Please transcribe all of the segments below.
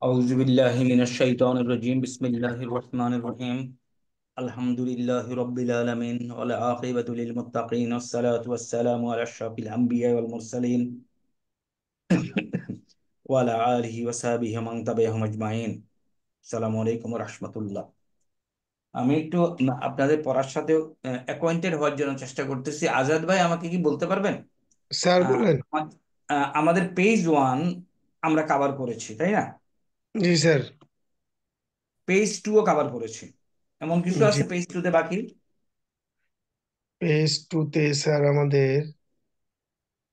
أعوذ بالله من الشيطان الرجيم بسم الله الرحمن الرحيم الحمد لله رب العالمين والعاقبة للمتقين والصلاة والسلام على أشرف الأنبياء والمرسلين وعلى آله وصحبه ومن تبعهم أجمعين السلام عليكم ورحمة الله। আমি একটু আপনাদের পড়ার সাথে অ্যাকোয়েন্টেড হওয়ার জন্য চেষ্টা করতেছি। আজাদ ভাই আমাকে কি বলতে পারবেন? স্যার আহ, বলেন। আমাদের পেজ ওয়ান আমরা কভার করেছি, তাই না? জি স্যার। পেজ টুও কভার করেছি। এমন কিছু জি, আছে পেজ টুতে বাকি? পেজ টুতে স্যার আমাদের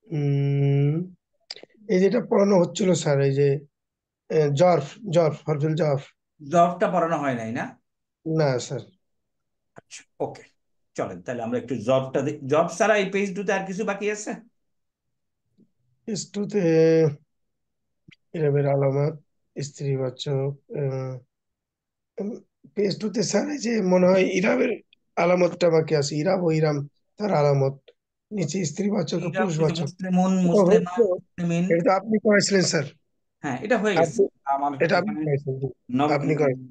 উম এই যেটা পড়ানো হচ্ছিল স্যার, এই যে জরফ, জরফ হরফুল জরফ। জবটা পড়ানো হয় নাই না? না স্যার। আচ্ছা, ওকে, চলেন তাহলে আমরা একটু জবটা জব ছাড়া এই পেজ দুতে আর কিছু বাকি আছে? পেজ টুতে ইরাবের আলামত, স্ত্রীবাচক। পেজ টুতে স্যার এই যে মনে হয় ইরাবের আলামতটা বাকি আছে, ইরাব ও ইরাম তার আলামত, নিচে স্ত্রীবাচক ও ইরাব এই যে পুরুষবাচক। মুসলিমুন এটা মুসলিমা হচ্ছে, মুসলিমিন। এটা তো আপনি করেছিলেন স্যার। হ্যাঁ, এটা হয়ে গেছে। আপনি, আমার এটা আপনি এখানে করেছেন, জি। নব আপনি করেছেন।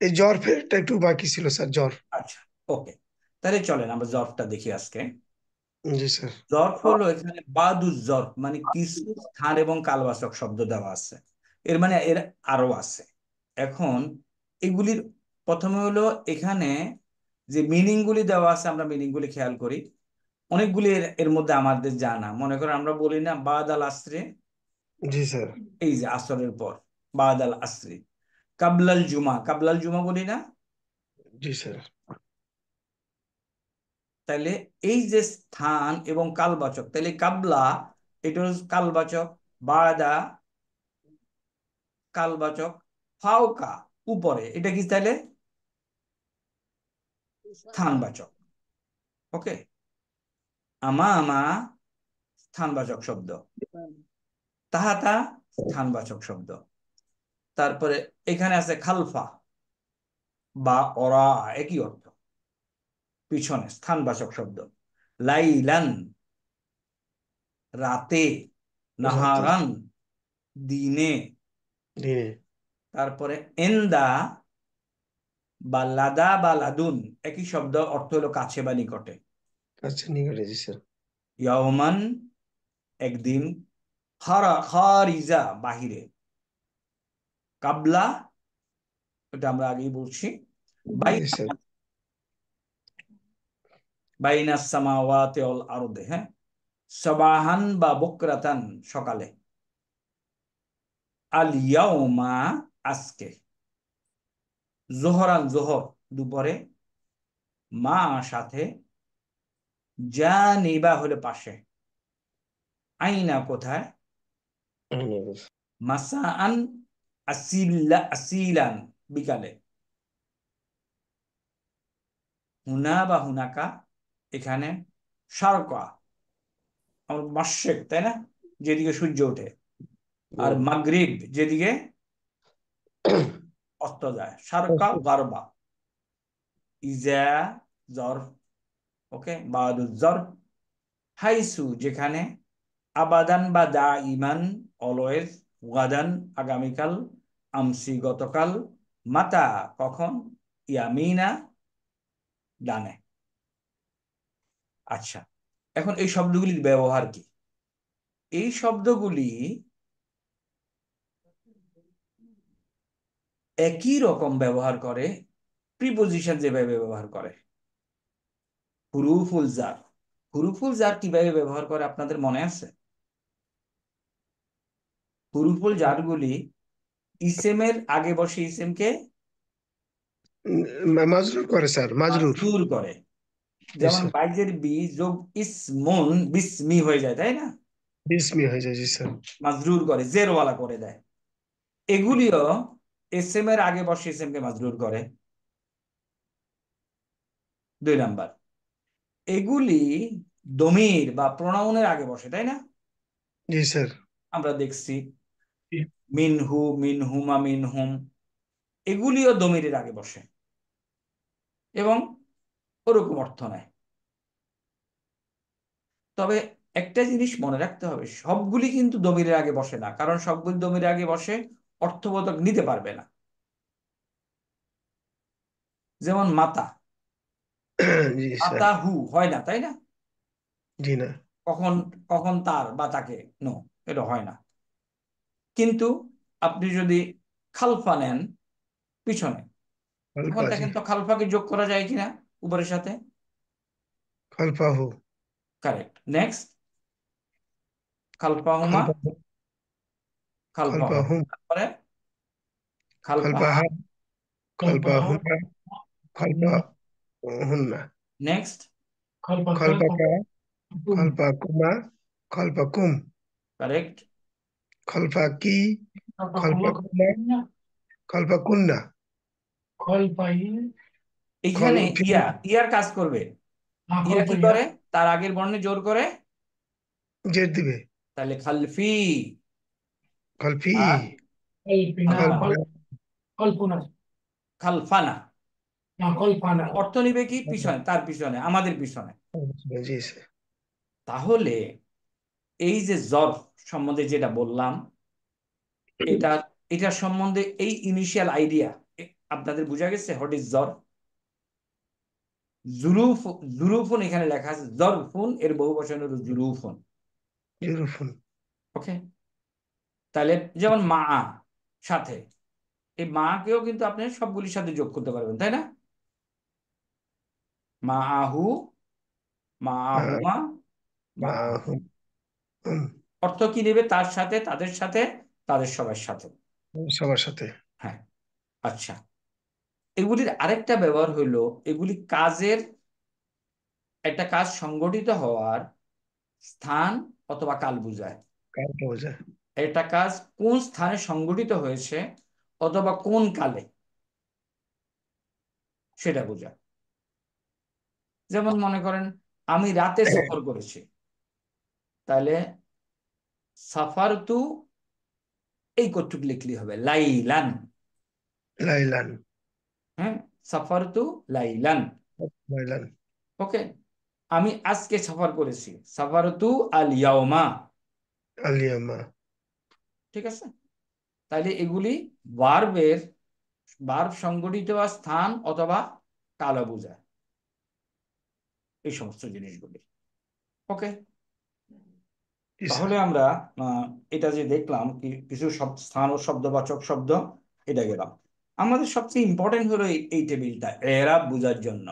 এই জরফেরটা একটু বাকি ছিল স্যার, জরফ। আচ্ছা, ওকে, তাহলে চলেন আমরা জবটা দেখি আজকে। জি স্যার। জর্ফ হলো এখানে বাদু জর্ফ, মানে কিছু স্থান এবং কালবাচক শব্দ দেওয়া আছে। এর মানে এর আরো আছে। এখন এগুলির প্রথমে হলো এখানে যে মিনিং গুলি দেওয়া আছে, আমরা মিনিং গুলি খেয়াল করি। অনেকগুলি এর এর মধ্যে আমাদের জানা, মনে করেন আমরা বলি না বাদ আল আসরে, জি স্যার। এই যে আসরের পর, বাদ আল আসরি। কাবলাল জুমা, কাবলাল জুমা বলি না? জি স্যার। তাইলে এই যে স্থান এবং কালবাচক, তাইলে কাবলা এটা হচ্ছে কালবাচক, বাদা কালবাচক, ফাওকা উপরে, এটা কি তাহলে স্থানবাচক। ওকে, আমা স্থানবাচক শব্দ, তাহাতা স্থানবাচক শব্দ। তারপরে এখানে আছে খালফা বা অরা, একই অর্থ, পিছনে, স্থানবাচক শব্দ। লাইলান রাতে, রাতে, নাহারান দিনে। দিনে। তারপরে এন্দা বা লাদা বা লাদুন, একই শব্দ, অর্থ হলো কাছে বা নিকটে। আচ্ছা, নিকটে, জি স্যার। ইয়াওমান একদিন, খারিজা বাহিরে, কাবলা এটা আমরা আগেই বলছি, জি বাইনা স্যার। বাইনাস সামাওয়াতি ওয়াল আরদে, হ্যাঁ, সবাহান বা বকরাতান সকালে, আল ইয়াউমা আজকে, জোহরান জোহর দুপুরে, মা সাথে, জানিবা হলে পাশে, আইনা কোথায়, মাসাআন আসিলান বিকালে, হুনা বা হুনাকা এখানে, শারকা আমার মাশরিক, তাই না, যেদিকে সূর্য ওঠে, আর মাগরিব যেদিকে অস্ত যায়, শারকা গারবা। ইজা জরফ, ওকে, বাদু জরফ, হাইসু যেখানে, আবাদান বা দা ইমান অলওয়েজ, গাদান আগামীকাল, আমসি গতকাল, মাতা কখন, ইয়ামিনা ডানে। আচ্ছা, এখন এই শব্দগুলির ব্যবহার কি? এই শব্দগুলি একই রকম ব্যবহার করে প্রিপোজিশন যেভাবে ব্যবহার করে। হুরুফুল জার, হুরুফুল জার কিভাবে ব্যবহার করে আপনাদের মনে আছে? হুরুফুল জারগুলি ইসেমের আগে বসে ইসেমকে মাজরুর করে স্যার, মাজরুর। মাজরুর করে। জি যেমন স্যার। বাইজের বি যোগ ইসমুন বিসমি হয়ে যায়, তাই না? বিসমি হয়ে যায়, জি স্যার। মাজরুর করে, জেরওয়ালা করে দেয়। এগুলিও এসএম এর আগে বসে এসএম কে মাজরুর করে। 2 নাম্বার, এগুলি দমির বা প্রোনাউনের আগে বসে, তাই না? জি স্যার। আমরা দেখছি মিনহু, মিনহুমা, মিনহুম, এগুলিও দমিরের আগে বসে এবং ওরকম অর্থ নেয়। তবে একটা জিনিস মনে রাখতে হবে, সবগুলি কিন্তু দমিরের আগে বসে না, কারণ সবগুলি দমিরের আগে বসে অর্থবোধক নিতে পারবে না। যেমন মাতা, জি স্যার। মাতা হু হয় না, তাই না? জি না। কখন, কখন তার বা তাকে, নো, এটা হয় না। কিন্তু আপনি যদি খালফা নেন, পিছনে, এখন খলফা, জি। দেখেন তো খালফাকে যোগ করা যায় কিনা উপরের সাথে। খলফাহু। কারেক্ট। নেক্সট, খালফাহুমা, খলফা, খালফাহুম, খলফাহুম, তারপরে খালফাহা, খলফাহা, খলফাহুমা, খলফাহুন্না, নেক্সট, খলফাকা, খলফাকুমা, খলফাকুম, কারেক্ট। খলফাকি, খলফাকুমা, খলফাকুন্না, এইখানে খলফি, ইয়ার কাজ করবে। ইয়া কি করে? তার আগের বর্ণে জোর করে, জের দিবে। তাহলে খালফি খলফি, আর খালফানা, খলফা, খালফানা অর্থ নিবে কি? পিছনে, তার পিছনে, আমাদের পিছনে। জি স্যার। তাহলে এই যে জরফ সম্বন্ধে যেটা বললাম, এটা, এটা সম্বন্ধে এই ইনিশিয়াল আইডিয়া আপনাদের বোঝা গেছে? What is জরফ? জুরুফ, জুরুফুন এখানে লেখা আছে, জরফুন এর বহু বচন হলো জুরুফুন। জুরুফুন। ওকে, তাহলে যেমন মা, সাথে, এই মাকেও কিন্তু আপনি সবগুলির সাথে যোগ করতে পারবেন, তাই না? মা আহু, মা মা, আহুমা, মা মা, আহুম। হুম, হুম, অর্থ কি নেবে? তার সাথে, তাদের সাথে, তাদের সবার সাথে। সবার সাথে। হ্যাঁ, আচ্ছা। এগুলির আরেকটা ব্যবহার হইলো, এগুলি কাজের, একটা কাজ সংগঠিত হওয়ার স্থান অথবা কাল বোঝায়। কার বোঝায়। একটা কাজ কোন স্থানে সংগঠিত হয়েছে অথবা কোন কালে, সেটা বোঝায়। যেমন মনে করেন আমি রাতে সফর করেছি, তাহলে সাফার তু, এই কতটুকু লিখলি হবে লাইলান। লাইলান, হ্যাঁ, সাফার তু লাইলান। লাইলান, ওকে, আমি আজকে সফর করেছি, সাফার তু আল ইয়াউমা। আলিয়ামা। ঠিক আছে, তাহলে এগুলি ভার্বের, ভার্ব সংগঠিত হওয়া স্থান অথবা কালো বোঝায়, এই সমস্ত জিনিসগুলি। ওকে, জি স্যার। তাহলে আমরা আহ, এটা যে দেখলাম কিছু শব্দ, স্থান ও শব্দবাচক শব্দ, এটা গেলাম। আমাদের সবচেয়ে ইম্পর্টেন্ট হলো এই টেবিলটা এরাব বোঝার জন্য।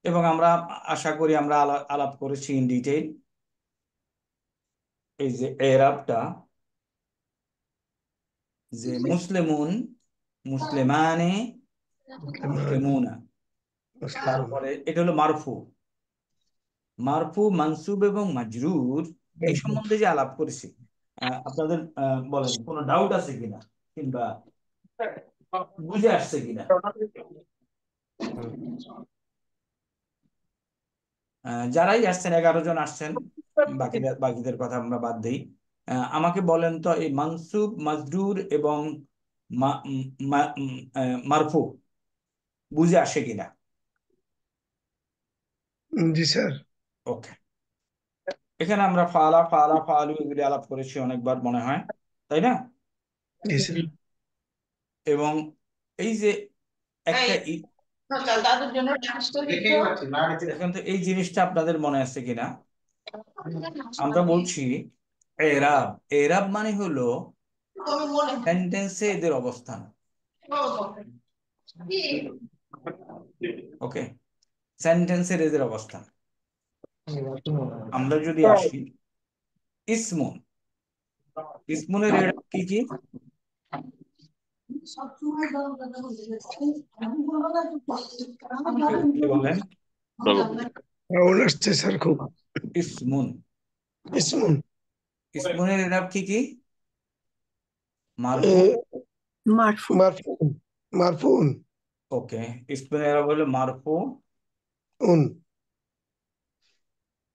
এবং আমরা আশা করি আমরা আলাপ করেছি ইন ডিটেইল। এই যে এরাবটা, যে মুসলিমুন, মুসলিমানে, মুসলমান, মুসলিমুনা, মুসলমান। তারপরে এটা হলো মারফু। মারফু, মানসুব এবং মাজরুর, এই সম্বন্ধে যে আলাপ করেছি, আপনাদের বলেন কোনো ডাউট আছে কিনা, কিংবা বুঝে আসছে কিনা? যারাই আসছেন, 11 জন আসছেন, বাকিদের কথা আমরা বাদ দিই। আমাকে বলেন তো এই মানসুব, মাজরুর এবং মারফু বুঝে আসে কিনা? জি স্যার। ওকে, এখানে আমরা ফালা, ফালা, ফালু এগুলি আলাপ করেছি অনেকবার মনে হয়, তাই না? জি স্যার। এবং এই যে এই, একটা দাদুর জন্য ডান্স তো দেখতেই পাচ্ছি না নিচে। দেখেন তো এই জিনিসটা আপনাদের মনে আছে কিনা। আমরা বলছি এরাব, এরাব মানে হলো আমি মনে সেন্টেন্সে এদের অবস্থান। ওকে, সেন্টেন্সের এদের অবস্থান। আমরা যদি আসি ইসমুন, ইসমুনের এরাব কি কি? সবসময় দাও দাদা বলতে আমি বলবো না কি বলেন? সাউন্ড আসছে স্যার খুব। ইসমুন, ইসমুন, ইসমুনের এরাব কি কি? এ, মারফু। মারফু। মারফুন, মারফুন, ওকে, ইসমুনের এরাব হলো মারফু, উন,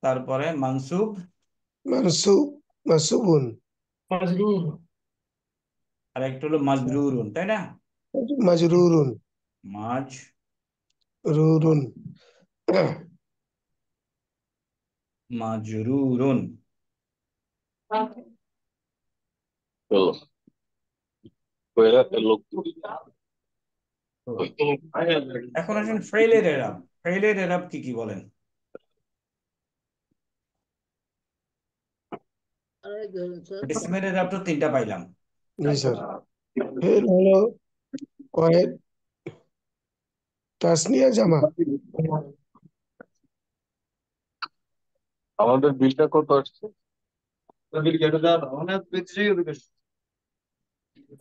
তারপরে মানসুব, মানসুব, মাসুবুন, আর একটা হলো মাজরুরুন, তাই না? মাজরুরুন, মাজ, রুরুন। মাজরুরুন। তো এখন আসেন ফেইলের এরাব। ফেইলের এরাব কি কি বলেন? ইসমের এরাব তো তিনটা পাইলাম। জি স্যার। ফেল হলো ওয়াহেদ, তাসনিয়া, জামা। আমাদের বিলটা কত আসছে?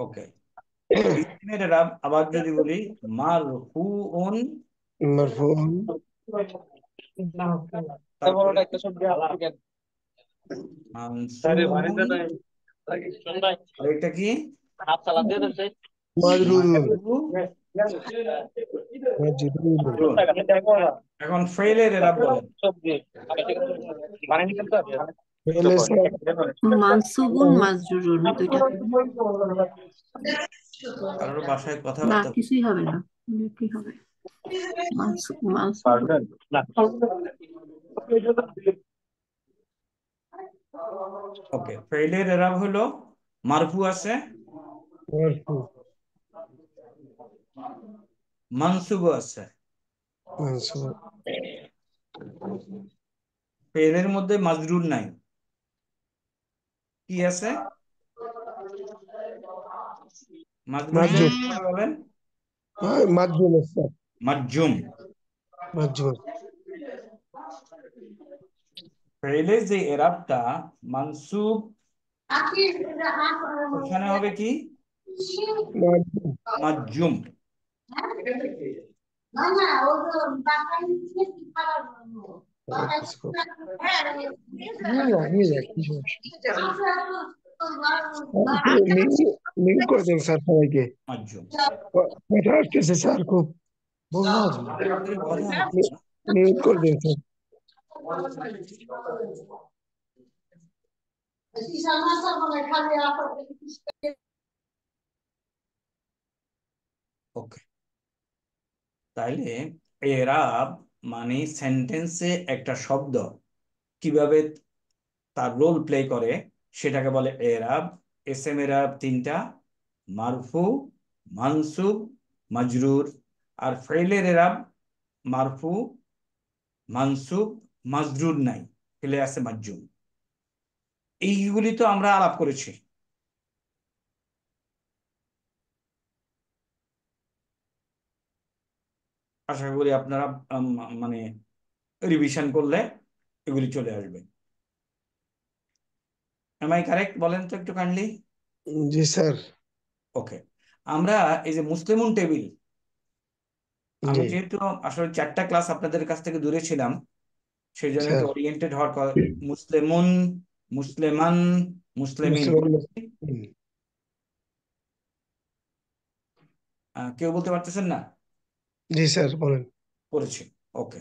ওকে, ইসমের এরাব আবার যদি বলি, মারফুউন, মারফুউন, তারপরে মানসুবুন, আরেকটা কি, মাজরুরুন, মাজরুরুন। মাজরুরুন। এখন ফেইলের এরাব বলেন। ফেলে স্যার মানসুবুন মাজরুরুন দুইটাতে কারোর বাসায় না কথাবার্তা? কিছুই হবে না। কি হবে? মানসুবুন ওকে, ফেইলের এরাব হলো মারফু আছে, মারফু, মানসুব আছে। মানসুব, ফেইলের মধ্যে মাজরুর নাই, কি আছে? মাজরুর নাই, মাজুম, কিভাবে বলেন? মাজুম স্যার, মাজজুম। মাজুম, ফেইলের যে এরাবটা মানসুব, ওখানে হবে কি? মাজুম। মাজজুম। নিয়ে যাক, কি সমস্যা? একটু মিউট করে দেন স্যার সবাইকে। মাজজুম। কথা আসতেছে স্যার, খুব বদমাশ। ভিতরে কথা হচ্ছে না। মিউট করে দেন স্যার। ওকে, তাইলে এরাব মানে সেন্টেন্সে একটা শব্দ কিভাবে তার রোল প্লে করে সেটাকে বলে এরাব। এস এম এরাব তিনটা: মারফু, মানসুব, মাজরুর। আর ফেইলের এরাব মারফু, মানসুব, মাজরুর নাই, ফেলে আছে মাজজুম। এইগুলি তো আমরা আলাপ করেছি। আশা করি আপনারা মানে রিভিশন করলে এগুলি চলে আসবে। Am I correct? বলেন তো একটু কাইন্ডলি। জি স্যার। ওকে, আমরা এই যে মুসলিমুন টেবিল, আমি জি যেহেতু আসলে 4টা ক্লাস আপনাদের কাছ থেকে দূরে ছিলাম, সেই জন্য একটু স্যার। ওরিয়েন্টেড হওয়ার মুসলিমুন, মুসলিমান, মুসলিমিন। মুসলিম। কেউ বলতে পারতেছেন না? জি স্যার বলেন। করেছি। ওকে,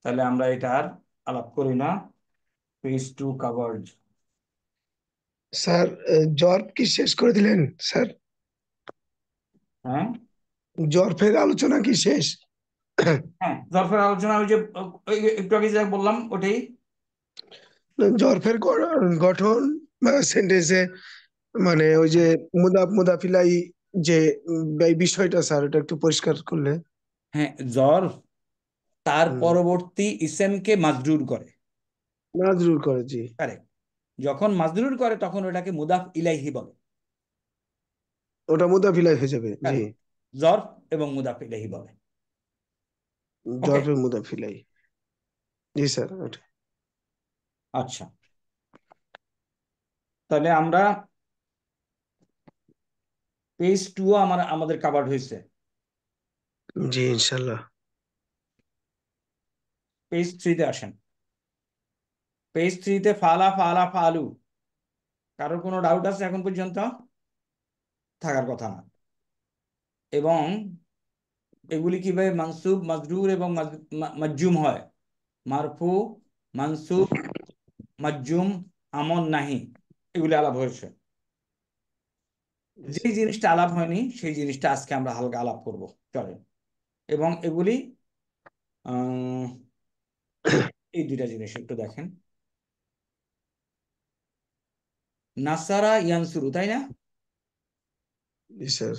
তাহলে আমরা এটা আর আলাপ করি না। Page 2 covered. স্যার জর্ব কি শেষ করে দিলেন স্যার? হ্যাঁ, জর্ফের আলোচনা কি শেষ? হ্যাঁ, জরফের আলোচনা ওই যে একটু আগে যা বললাম ওটাই। জর্ফের গঠন বা সেন্টেন্সে, মানে ওই যে মুদাফ মুদাফিলাই, যে এই বিষয়টা স্যার এটা একটু পরিষ্কার করলে। হ্যাঁ, জরফ তার হুম, পরবর্তী ইসেমকে মাজরুর করে। মাজরুর করে, জি। কারেক্ট। যখন মাজরুর করে তখন ওটাকে মুদাফ ইলাইহি বলে। ওটা মুদাফিলাই হয়ে যাবে, জি। কারেক্ট, জরফ এবং মুদাফ ইলাইহি বলে। ওকে, জর্ফের মুদাফিলাই, জি স্যার ওটা। আচ্ছা, তাহলে আমরা পেজ 2 আমাদের কাভার্ড হয়েছে। জি ইনশাল্লাহ। পেজ 3-তে আসেন। পেজ 3-তে ফালা, ফালা, ফালু। কারোর কোনো ডাউট আছে এখন পর্যন্ত? থাকার কথা না। এবং এগুলি কিভাবে মানসুব, মাজরুর এবং মাজজুম হয়? মারফু, মানসুব, মাজজুম, আমন, নাহি, এগুলি আলাপ হয়েছে। জি যে স্যার। জিনিসটা আলাপ হয়নি সেই জিনিসটা আজকে আমরা হালকা আলাপ করব, চলেন। এবং এগুলি আহ, এই দুইটা জিনিস একটু দেখেন। নাসারা ইয়ানসুরু, তাই না? জি স্যার।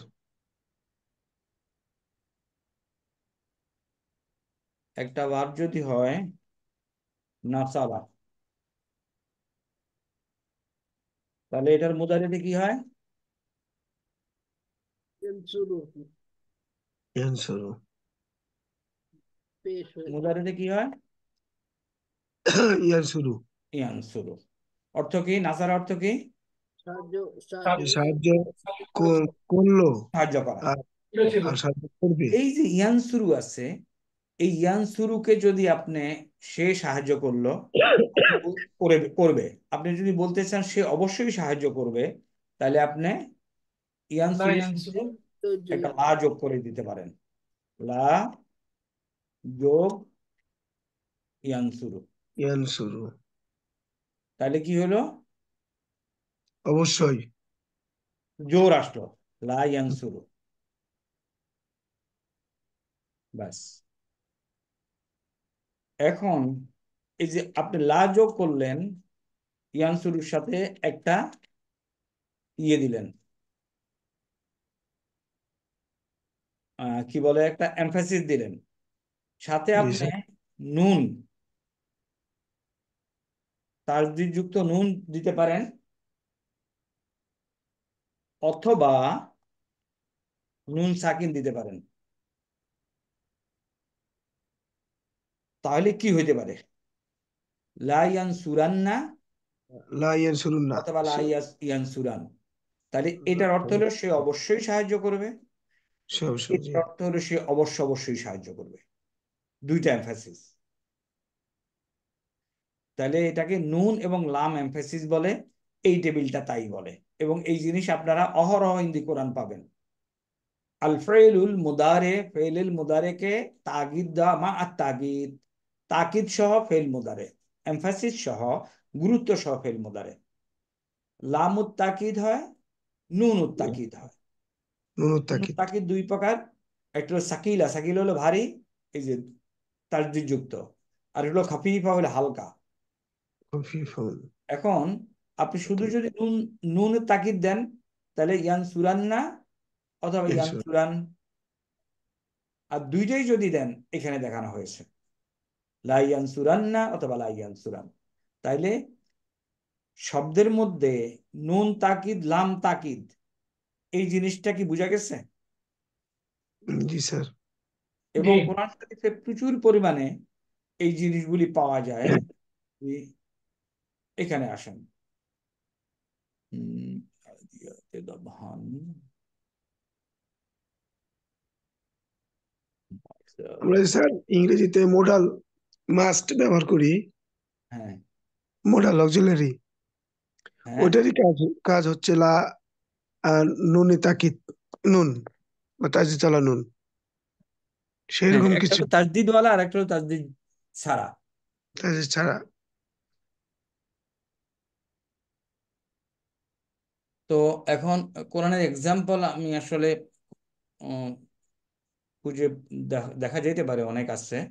একটা ভার্ব যদি হয় নাসাবা, তাহলে এটার মুদারিতে কি হয়? ইয়ানসুরু। মুদারিতে কি হয়? ইয়ানসুরু। ইয়ানসুরু। অর্থ কি? নাসার অর্থ কি? যে সাহায্য করলো সাহায্য করা। আর আর সাহায্য করবে। এই যে ইয়ানসুরু আছে, এই ইয়ানসুরুকে যদি আপনি সে সাহায্য করলো, আপনি করবে করবে, আপনি যদি বলতে চান সে অবশ্যই সাহায্য করবে, তাহলে আপনি ইয়ানসুরু একটা লা যোগ করে দিতে পারেন। লা যোগ ইয়ানসুরু। ইয়ানসুরু। তাহলে কি হলো? অবশ্যই। জোর আসলো, লা ইয়ানসুরু। ব্যাস। এখন এই যে আপনি লা যোগ করলেন, ইয়ানসুরুর সাথে একটা ইয়ে দিলেন, কি বলে, একটা এমফাসিস দিলেন, সাথে জি আপনি স্যার। নুন, তাসদিদ যুক্ত নুন দিতে পারেন, অথবা নুন সাকিন দিতে পারেন। তাহলে কি হইতে পারে? লা ইয়ানসুরান্না লা ইয়ানসুরুন না। অথবা লা ইয়ানসুরান। তাহলে এটার অর্থ হলো সে অবশ্যই সাহায্য করবে, সে অবশ্যই জি। এটার অর্থ হলো সে অবশ্যই সাহায্য করবে। দুইটা এমফাসিস। তাহলে এটাকে নুন এবং লাম এমফাসিস বলে, এই টেবিলটা তাই বলে। এবং এই জিনিস আপনারা অহরহ হিন্দি কোরআন পাবেন। আল ফেইলুল মুদারে, ফেইলুল মুদারেকে তাগিদ দেওয়া, মা আর তাগিদ, তাকিদ সহ ফেল মুদারে, এমফাসিস সহ, গুরুত্ব সহ ফেল মুদারে। লামুত তাকিদ হয়, নুনুত তাকিদ হয়। নুনুত নুনুত তাকিদ। তাকিদ দুই প্রকার। একটা হলো সাকিলা, সাকিলা হলো ভারী, এই যে তাসদিদ যুক্ত। আর হলো খাফিফা, হলো হালকা। খফিফুন। এখন আপনি শুধু যদি নুন, নুনের তাকিদ দেন, তাহলে ইয়ান সুরান্না অথবা ইয়ান ইয়ানসুর। সুরান। আর দুইটাই যদি দেন, এখানে দেখানো হয়েছে লা ইয়ান সুরান্না অথবা লা ইয়ান সুরান। তাইলে শব্দের মধ্যে নুন তাকিদ, লাম তাকিদ, এই জিনিসটা কি বোঝা গেছে? জি স্যার। এবং কোরআন শরীফে প্রচুর পরিমাণে এই জিনিসগুলি পাওয়া যায়। এই- এখানে আসেন। হুম, আদিয়াতে দাবহান। আমরা যে স্যার ইংরেজিতে মোডাল মাস্ট ব্যবহার করি, হ্যাঁ, মোডাল অক্সিলারি, হ্যাঁ, ওইটারই কাজ হচ্ছে লা আর নুনে তাকিদ, নুন বা তাজি চালা নুন, হ্যাঁ, সেরকম একটা কিছু। হলো তাসদিদওয়ালা আর একটা হলো তাসদিদ ছাড়া। তাজি ছাড়া। তো এখন কোরআনের এক্সাম্পল আমি আসলে উম, খুঁজে দেখা যেতে পারে, অনেক আছে।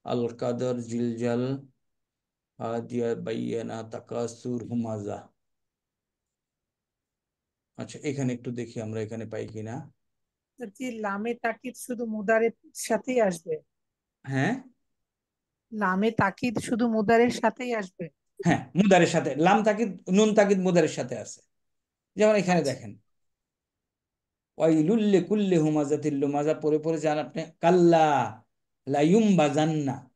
আল কাদর, জিলজাল, দিয়া, বাইয়ানা, তাকাসুর, হুমাজা। আচ্ছা, এখানে একটু দেখি আমরা এখানে পাই কিনা। জি, লামে তাকিদ শুধু মুদারের সাথেই আসবে। হ্যাঁ, লামে তাকিদ শুধু মুদারের সাথেই আসবে। হ্যাঁ, মুদারের সাথে লাম তাকিদ, নুন তাকিদ মুদারের সাথে আছে। যেমন এখানে আচ্ছা। দেখেন, ওয়াইলুল্লি কুল্লি হুমাজাতিল লুমাজা, পরে পরে যান আপনি, কাল্লা লাইয়ুম বাজান্না।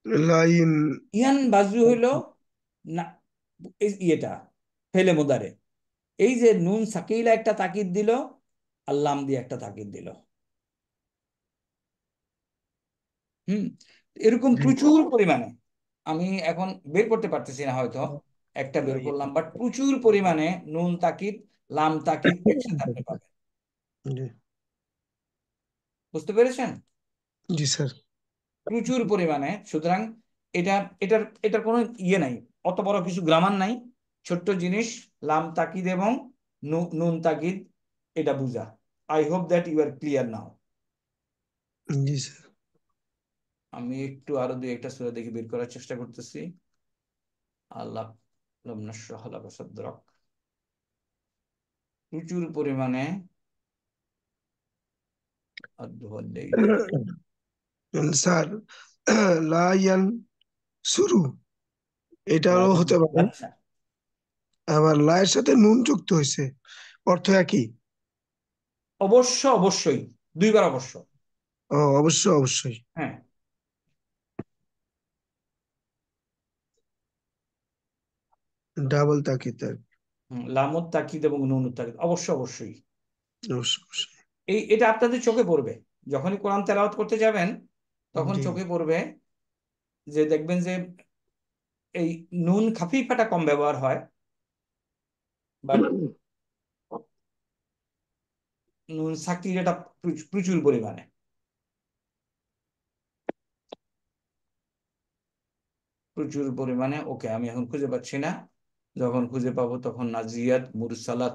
লাইন। ইয়ান বাজু হইল না, এই ইয়েটা ফেলে মুদারে। এই যে নুন সাকিলা একটা তাকিদ দিল, আল্লাম দিয়ে একটা তাকিদ দিল। হুম, এরকম জি। প্রচুর পরিমাণে, আমি এখন বের করতে পারতেছি না হয়তো, একটা বের করলাম, বাট প্রচুর পরিমাণে নুন তাকিদ, লাম তাকিদ একসাথে আপনি পাবেন। জি। বুঝতে পেরেছেন? জি স্যার। প্রচুর পরিমাণে। সুতরাং এটা, এটার এটার কোনো ইয়ে নাই, অত বড় কিছু গ্রামার নাই, ছোট্ট জিনিস, লাম তাকিদ এবং নুন তাকিদ, এটা বুঝা। I hope that you are clear now. জি স্যার। আমি একটু আরো দুই একটা সূরা দেখে বের করার চেষ্টা করতেছি। আল্লাহ, লাম নাশরাহ লাকা সাদরাক। প্রচুর পরিমাণে স্যার লায়ান শুরু এটাও হতে পারে, আচ্ছা, আবার লায়ের সাথে নুন যুক্ত হয়েছে, অর্থ একই। অবশ্যই দুইবার অবশ্য। ও অবশ্যই অবশ্যই। হ্যাঁ, ডাবল তাকিদ লামুত তাকিদ এবং নুনুত তাকিদ অবশ্যই। অবশ্যই অবশ্যই। এটা আপনাদের চোখে পড়বে যখনই কোরআন তেলাওয়াত করতে যাবেন, তখন জি চোখে পড়বে যে দেখবেন যে এই নুন খাফিফাটা কম ব্যবহার হয়, বাট নুন সাকির এটা প্রচুর পরিমাণে। ওকে, আমি এখন খুঁজে পাচ্ছি না, যখন খুঁজে পাবো তখন নাজিয়াত মুরসালাত।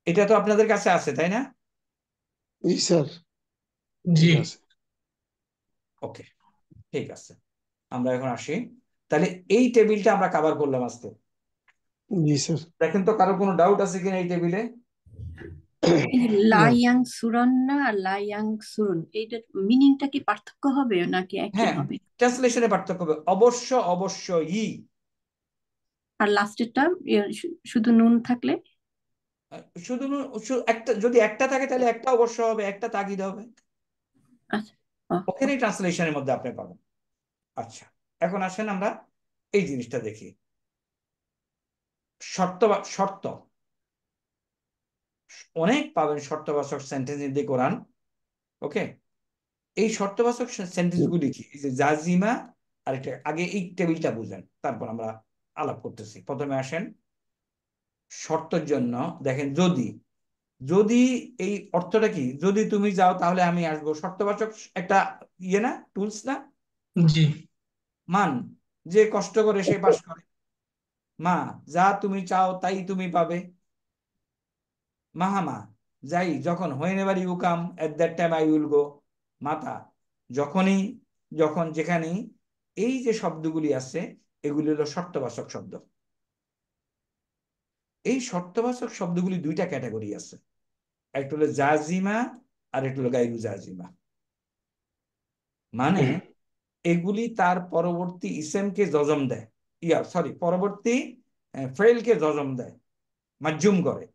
এটা তো আপনাদের কাছে আছে তাই না? জি স্যার, জি ঠিক আছে। ওকে, ঠিক আছে, আমরা এখন আসি। তাহলে এই টেবিলটা আমরা কভার করলাম আজকে। জি স্যার। দেখেন তো কারো কোনো ডাউট আছে কিনা এই টেবিলে? এই যে লাইয়াং সুরন না আর লাইয়াং সুরুন, এইটার মিনিংটা কি পার্থক্য হবে নাকি একই হ্যাঁ, হবে? ট্রান্সলেশনে পার্থক্য হবে, অবশ্যই। আর লাস্টেরটা শুধু নুন থাকলে? শুধু একটা, যদি একটা থাকে তাহলে একটা অবশ্য হবে, একটা তাগিদ হবে। আচ্ছা, ওখানেই ট্রান্সলেশনের মধ্যে আপনি পাবেন। আচ্ছা, এখন আসেন আমরা এই জিনিসটা দেখি। শর্ত অনেক পাবেন, শর্তবাচক সেন্টেন্স ইন দি কোরআন। ওকে, এই শর্তবাচক সেন্টেন্স গুলি কি? এই যে জাজিমা, আর একটা আগে এই টেবিলটা বুঝেন, তারপর আমরা আলাপ করতেছি। প্রথমে আসেন শর্তের জন্য। দেখেন, যদি এই অর্থটা কি, যদি তুমি যাও তাহলে আমি আসবো, শর্তবাচক একটা না, টুলস না? জি মান, যে কষ্ট করে সে পাস করে। মা, যা তুমি চাও তাই তুমি পাবে। মাহামা, যাই, যখন, whenever you come at that time I will go. মাতা, যখন যেখানেই। এই যে শব্দগুলি আছে, এগুলি হলো শর্তবাচক শব্দ। এই শর্তবাচক শব্দগুলি দুইটা ক্যাটাগরি আছে, একটা হলো জাজিমা আর একটা হলো গায়রু জাজিমা। মানে এগুলি তার পরবর্তী ইসেমকে জজম দেয়, পরবর্তী ফেলকে জজম দেয়, মাজুম করে।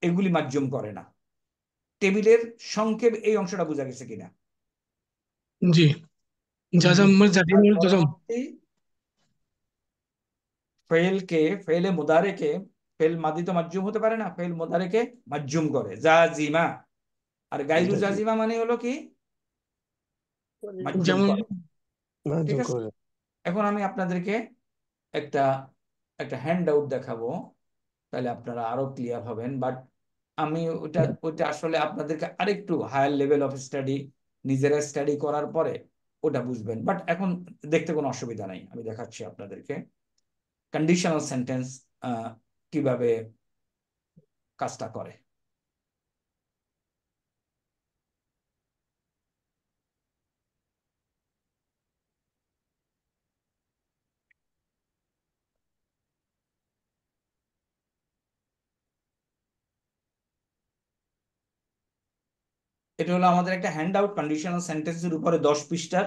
এগুলি মাজুম করে না। টেবিলের সংক্ষেপ এই অংশটা বোঝা গেছে কিনা? জি জাজাম তার জাজিমুল জাজাম। পরবর্তী ফেলে মুদারেকে, ফেল মাদি তো মাজুম হতে পারে না, ফেল মুদারেকে মাজুম করে জাজিমা। আর গায়রু জাজিমা মানে হলো কি? মাজুম যেমন করে। ঠিক আছে, এখন আমি আপনাদেরকে একটা একটা হ্যান্ড আউট দেখাবো, তাহলে আপনারা আরো ক্লিয়ার হবেন। বাট আমি ওটা আসলে আপনাদেরকে আরেকটু হায়ার লেভেল অফ স্টাডি, নিজেরা স্টাডি করার পরে ওটা বুঝবেন। বাট এখন দেখতে কোনো অসুবিধা নাই, আমি দেখাচ্ছি আপনাদেরকে কন্ডিশনাল সেন্টেন্স কিভাবে কাজটা করে। এটা হলো আমাদের একটা হ্যান্ড আউট, কন্ডিশনাল সেন্টেন্সের উপরে 10 পৃষ্ঠার।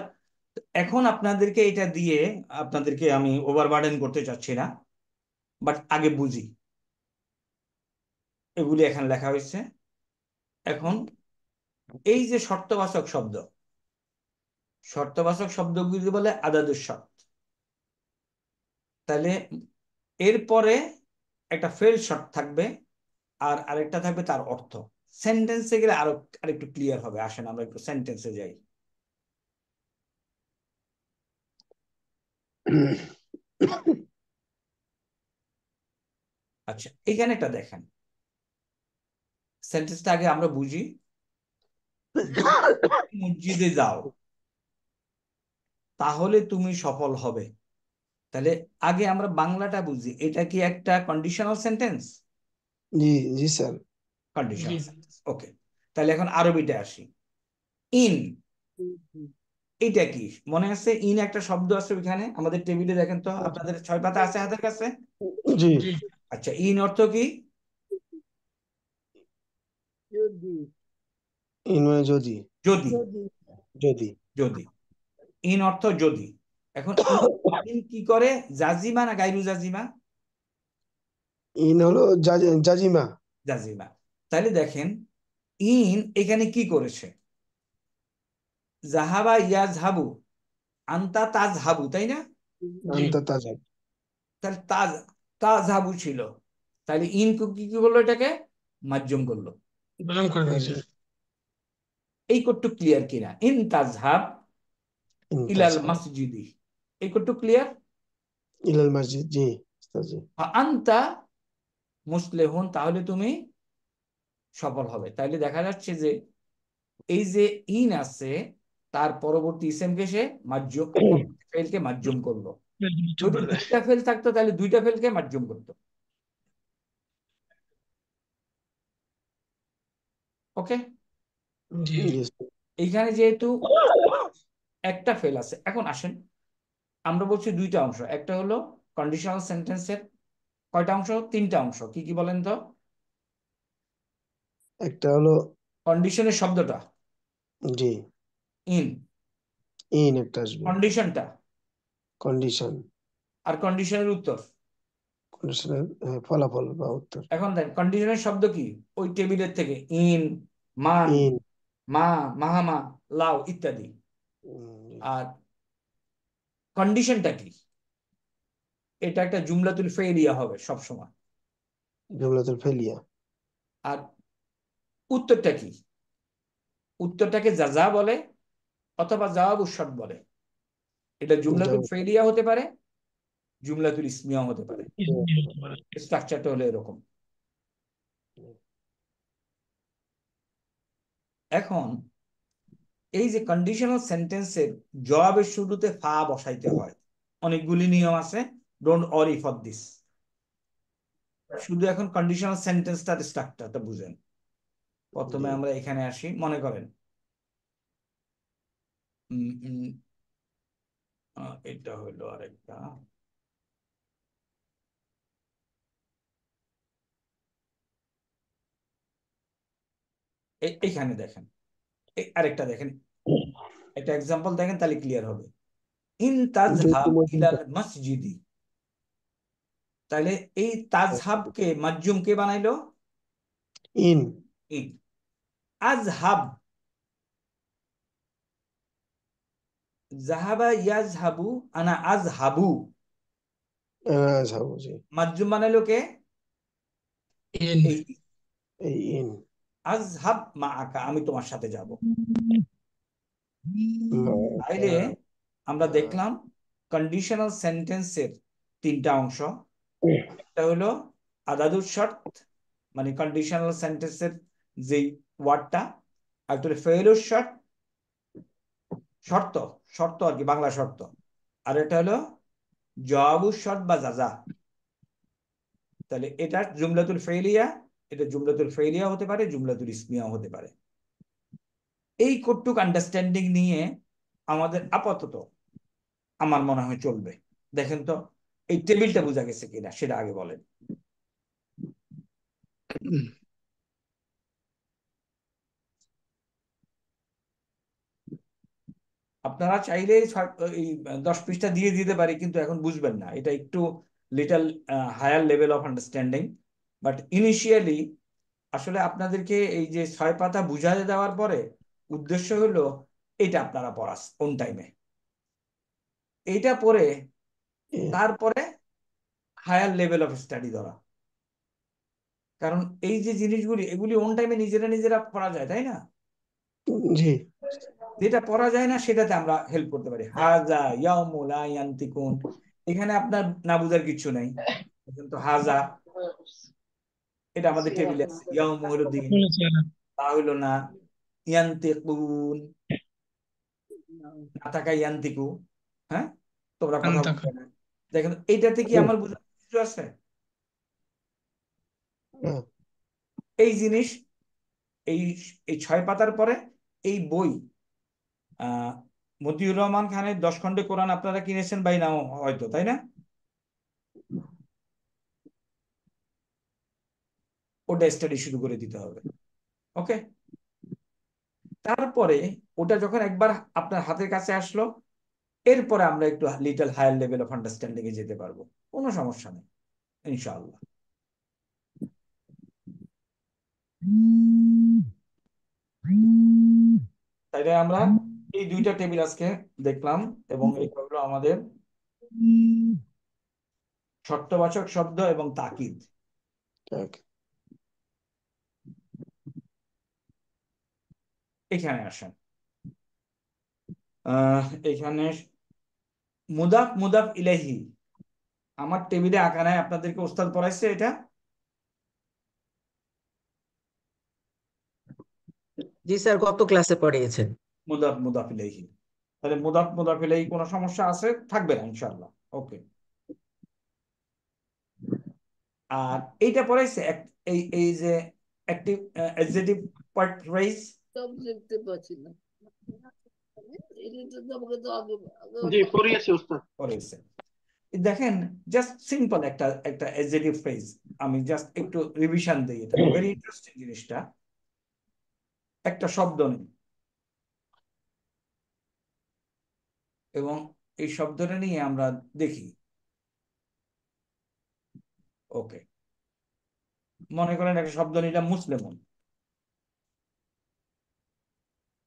এখন আপনাদেরকে এটা দিয়ে আপনাদেরকে আমি ওভারবার্ডেন করতে চাচ্ছি না, বাট আগে বুঝি। এগুলি এখানে লেখা হয়েছে। এখন এই যে শর্তবাচক শব্দগুলি বলে আদাদুস শর্ত। তাহলে এরপরে একটা ফেল শর্ত থাকবে, আর আরেকটা থাকবে তার অর্থ। সেন্টেন্সে গেলে আরেকটু ক্লিয়ার হবে। আসেন আমরা একটু সেন্টেন্সে যাই। আচ্ছা, এখানে একটা দেখেন, সেন্টেন্সটা আগে আমরা বুঝি। মসজিদে যাও তাহলে তুমি সফল হবে। তাহলে আগে আমরা বাংলাটা বুঝি, এটা কি একটা কন্ডিশনাল সেন্টেন্স? জি জি স্যার। কন্ডিশনাল সেন্টেন্স, ওকে। তাহলে এখন আরবিতে আসি। ইন, এইটা কি মনে আছে? ইন একটা শব্দ আছে ওইখানে আমাদের টেবিলে, দেখেন তো আপনাদের 6 পাতা আছে হাতের কাছে। জি। জি। আচ্ছা, ইন অর্থ কি? ইন মানে যদি। যদি। যদি। যদি। ইন অর্থ যদি। এখন ইন কি করে, জাজিমা না গাইরু জাজিমা? ইন হলো জাজিমা। জাজিমা। তাহলে দেখেন ইন এখানে কি করেছে, জাহাবা ইয়াজহাবু, আনতা তাজহাবু, তাই না? জি। আনতা তাজা। তাহলে তাজহাবু ছিল, তাহলে ইন কি কি করলো, এটাকে মাজ্জুম করলো। বললাম করে দিয়েছে। এই কটটুক ক্লিয়ার কিনা? ইন তাজহাব ইন ইলাল তাজা মাসজিদি, এই কটটুক ক্লিয়ার? ইলাল মসজিদ। জি উস্তাদ জি। আনতা মুসলিহুন, তাহলে তুমি সফল হবে। তাইলে দেখা যাচ্ছে যে এই যে ইন আছে তার পরবর্তী ইসেমকে সে মাজ্জুম, ফেলকে মাজ্জুম করলো। যদি দুইটা ফেল থাকতো তাহলে দুইটা ফেলকে মাজ্জুম করতো। ওকে। জি। জি উস্তাদ। এইখানে যেহেতু একটা ফেল আছে, এখন আসেন আমরা বলছি দুইটা অংশ। একটা হলো কন্ডিশনাল সেন্টেন্সের কয়টা অংশ? তিনটা অংশ। কি কি বলেন তো? একটা হলো কন্ডিশনের শব্দটা জি ইন, ইন একটা আসবে, কন্ডিশনটা, কন্ডিশন, আর কন্ডিশনের উত্তর। কন্ডিশনের ফলাফল বা উত্তর। এখন দেখ কন্ডিশনের শব্দ কি, ওই টেবিলের থেকে ইন, মান, ইন। মা, মাহামা, লাও ইত্যাদি। জি। আর কন্ডিশনটা কি? এটা একটা জুমলাতুল ফেলিয়া হবে সব সময়। জুমলাতুল ফেলিয়া। আর উত্তরটা কি? উত্তরটাকে যা যা বলে অথবা জবাব শর্ত বলে। এটা জুমলাতুল জবাব। ফেলিয়া হতে পারে, জুমলাতুল ইসমিয়া হতে পারে। হতে পারে। স্ট্রাকচারটা হলো এরকম। এখন এই যে কন্ডিশনাল সেন্টেন্সের জবাবের শুরুতে ফা বসাইতে হয়, অনেকগুলি নিয়ম আছে, ডোন্ট ওয়ারি ফর দিস। শুধু এখন কন্ডিশনাল সেন্টেন্সটার স্ট্রাকচারটা বুঝেন। প্রথমে জি। আমরা এখানে আসি, মনে করেন উম, উম, এটা হলো আরেকটা। এইখানে দেখেন, আরেকটা দেখেন, একটা এক্সাম্পল দেখেন তাহলে ক্লিয়ার হবে। ইন যৌথ তাজহাব মসজিদ। ইলাল মসজিদি, তাহলে এই তাজহাবকে মাজজুম কে বানাইলো? ইন। ইন। আজহাব, জাহাবা ইয়াজহাবু, আনা আজহাবু, যাবো জি। মাজজুম বানাইলো কে? ইন। এই এই ইন। আজহাব মা আকা, আমি তোমার সাথে যাব। তাইলে আমরা দেখলাম কন্ডিশনাল সেন্টেন্সের তিনটা অংশ। একটা হলো আদাদুর শর্ত, মানে কন্ডিশনাল সেন্টেন্সের যেই ওয়ার্ডটা, আর একটা হলো ফেলুর শর্ত, শর্ত, শর্ত আর কি, বাংলা শর্ত। আর এটা হলো জবাবুর শর্ত বা জাজা। তাহলে এটা জুমলাতুল ফেলিয়া, এটা জুমলাতুল ফেলিয়া হতে পারে, জুমলাতুল ইসমিয়া হতে পারে। এই কটুক আন্ডারস্ট্যান্ডিং নিয়ে আমাদের আপাতত আমার মনে হয় চলবে। দেখেন তো এই টেবিলটা বোঝা গেছে কিনা সেটা আগে বলেন। আপনারা চাইলে এই 10 পৃষ্ঠা দিয়ে দিতে পারি, কিন্তু এখন বুঝবেন না, এটা একটু little higher level of understanding. But initially আসলে আপনাদেরকে এই যে 6 পাতা বুঝাতে দেওয়ার পরে উদ্দেশ্য হলো এটা আপনারা পড়াস কোন টাইমে, এইটা পড়ে তারপরে হায়ার লেভেল অফ স্টাডি ধরা। কারণ এই যে জিনিসগুলি এগুলি অন টাইমে নিজেরা নিজেরা পড়া যায়, তাই না? জি। যেটা পড়া যায় না সেটাতে আমরা হেল্প করতে পারি। হাজা ইয়াউমু লা ইয়ান্তিকুন, এখানে আপনার না বুঝার কিছু নাই, কিন্তু হাজা এটা আমাদের টেবিলে আছে, ইয়াউমু হলো দিন, তা হইলো না, ইয়ান্তিকুন না থাকা ইয়ান্তিকু, হ্যাঁ তোমরা কথা আন্তাকা। বলবে না। দেখেন এইটাতে কি আমার বুঝার কিছু আছে? এই জিনিস এই এই 6 পাতার পরে এই বই মতিউর রহমান খানের 10 খণ্ডে কোরআন আপনারা কিনেছেন ভাই না হয়তো, তাই না? ওটা স্টাডি শুরু করে দিতে হবে। ওকে, তারপরে ওটা যখন একবার আপনার হাতের কাছে আসলো, এরপরে আমরা একটু little higher level of understanding এ যেতে পারবো, কোনো সমস্যা নেই ইনশাআল্লাহ। তাইলে আমরা এই দুইটা টেবিল আজকে দেখলাম, এবং এটা হলো আমাদের শর্তবাচক শব্দ এবং তাকিদ। ঠিক। এখানে আসেন, এখানে মুদাফ মুদাফ ইলাইহি আমার টেবিলে আঁকা নাই, আপনাদেরকে ওস্তাদ পড়াইছে এটা? জি স্যার, গত ক্লাসে পড়িয়েছেন। মুদাফ মুদাফ ইলাইহি, তাহলে মুদাফ মুদাফ ইলাইহি কোনো সমস্যা আছে থাকবে না ইনশাআল্লাহ। ওকে, আর এইটা পড়াইছে এই এই যে অ্যাক্টিভ অ্যাডজেক্টিভ পার্ট ফ্রেজ সব দেখতে পাচ্ছি না, এটা তো আমাকে তো আগে জি পড়িয়েছি উস্তাদ। পড়াইছে। দেখেন, জাস্ট সিম্পল একটা একটা অ্যাডজেক্টিভ ফ্রেজ, আমি জাস্ট একটু রিভিশন দিই, এটা ভেরি ইন্টারেস্টিং জিনিসটা। একটা শব্দ নেই, এবং এই শব্দটা নিয়ে আমরা দেখি। ওকে, মনে করেন একটা শব্দ নিলাম মুসলিমুন।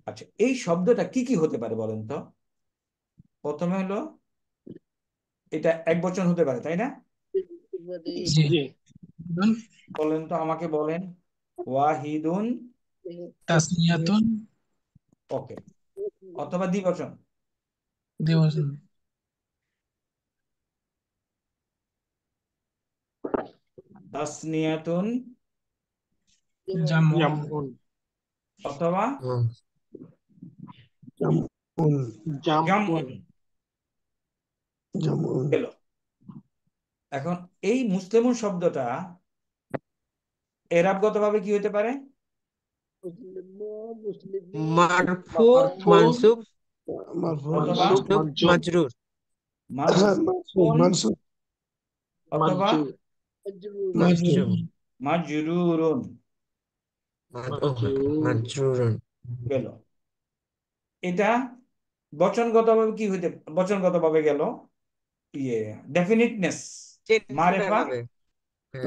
আচ্ছা, এই শব্দটা কি কি হতে পারে বলেন তো? প্রথমে হলো এটা এক বচন হতে পারে, তাই না? জি বলেন তো, আমাকে বলেন। ওয়াহিদুন, তাসনিয়াতুন ওকে, অথবা দ্বিবচন। দিবসন তাসনিয়াতুন, জামউন অথবা জামউন জামউন। জামউন গেল। এখন এই মুসলিমুন শব্দটা এরাবগতভাবে কি হতে পারে? মারফু, মানসুব, মারফু অথবা মানসুব, মাজরুর, মানসুবুন, মানসুব অথবা মাজরুর, মাজরুরুন। মাজরুরুন। গেল। এটা বচনগতভাবে কি হইতে, বচনগতভাবে গেল ইয়ে ডেফিনিটনেস, মারেফা, হবে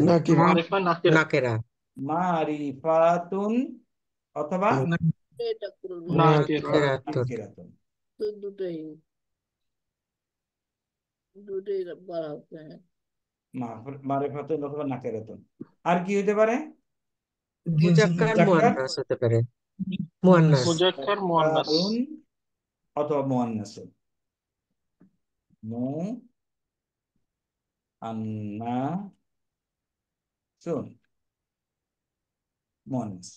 নাকিরা মারিফা নাকিরা নাকেরা, মারিফাতুন, অথবা নাকেরাতুন। নাকিরাতুন। দুটোই দুটোই बड़ा होते हैं। মারিফাতুন অথবা নাকিরাতুন। আর কি হইতে পারে? মুজাক্কার, মুজাক্কার, মুয়ান্নাস হতে পারে। মুয়ান্নাস, মুজাক্কার মুয়ান্নাস। মুজাক্কারুন অথবা মুয়ান্নাসুন। মুআন্নাসুন, মুয়ান্নাস।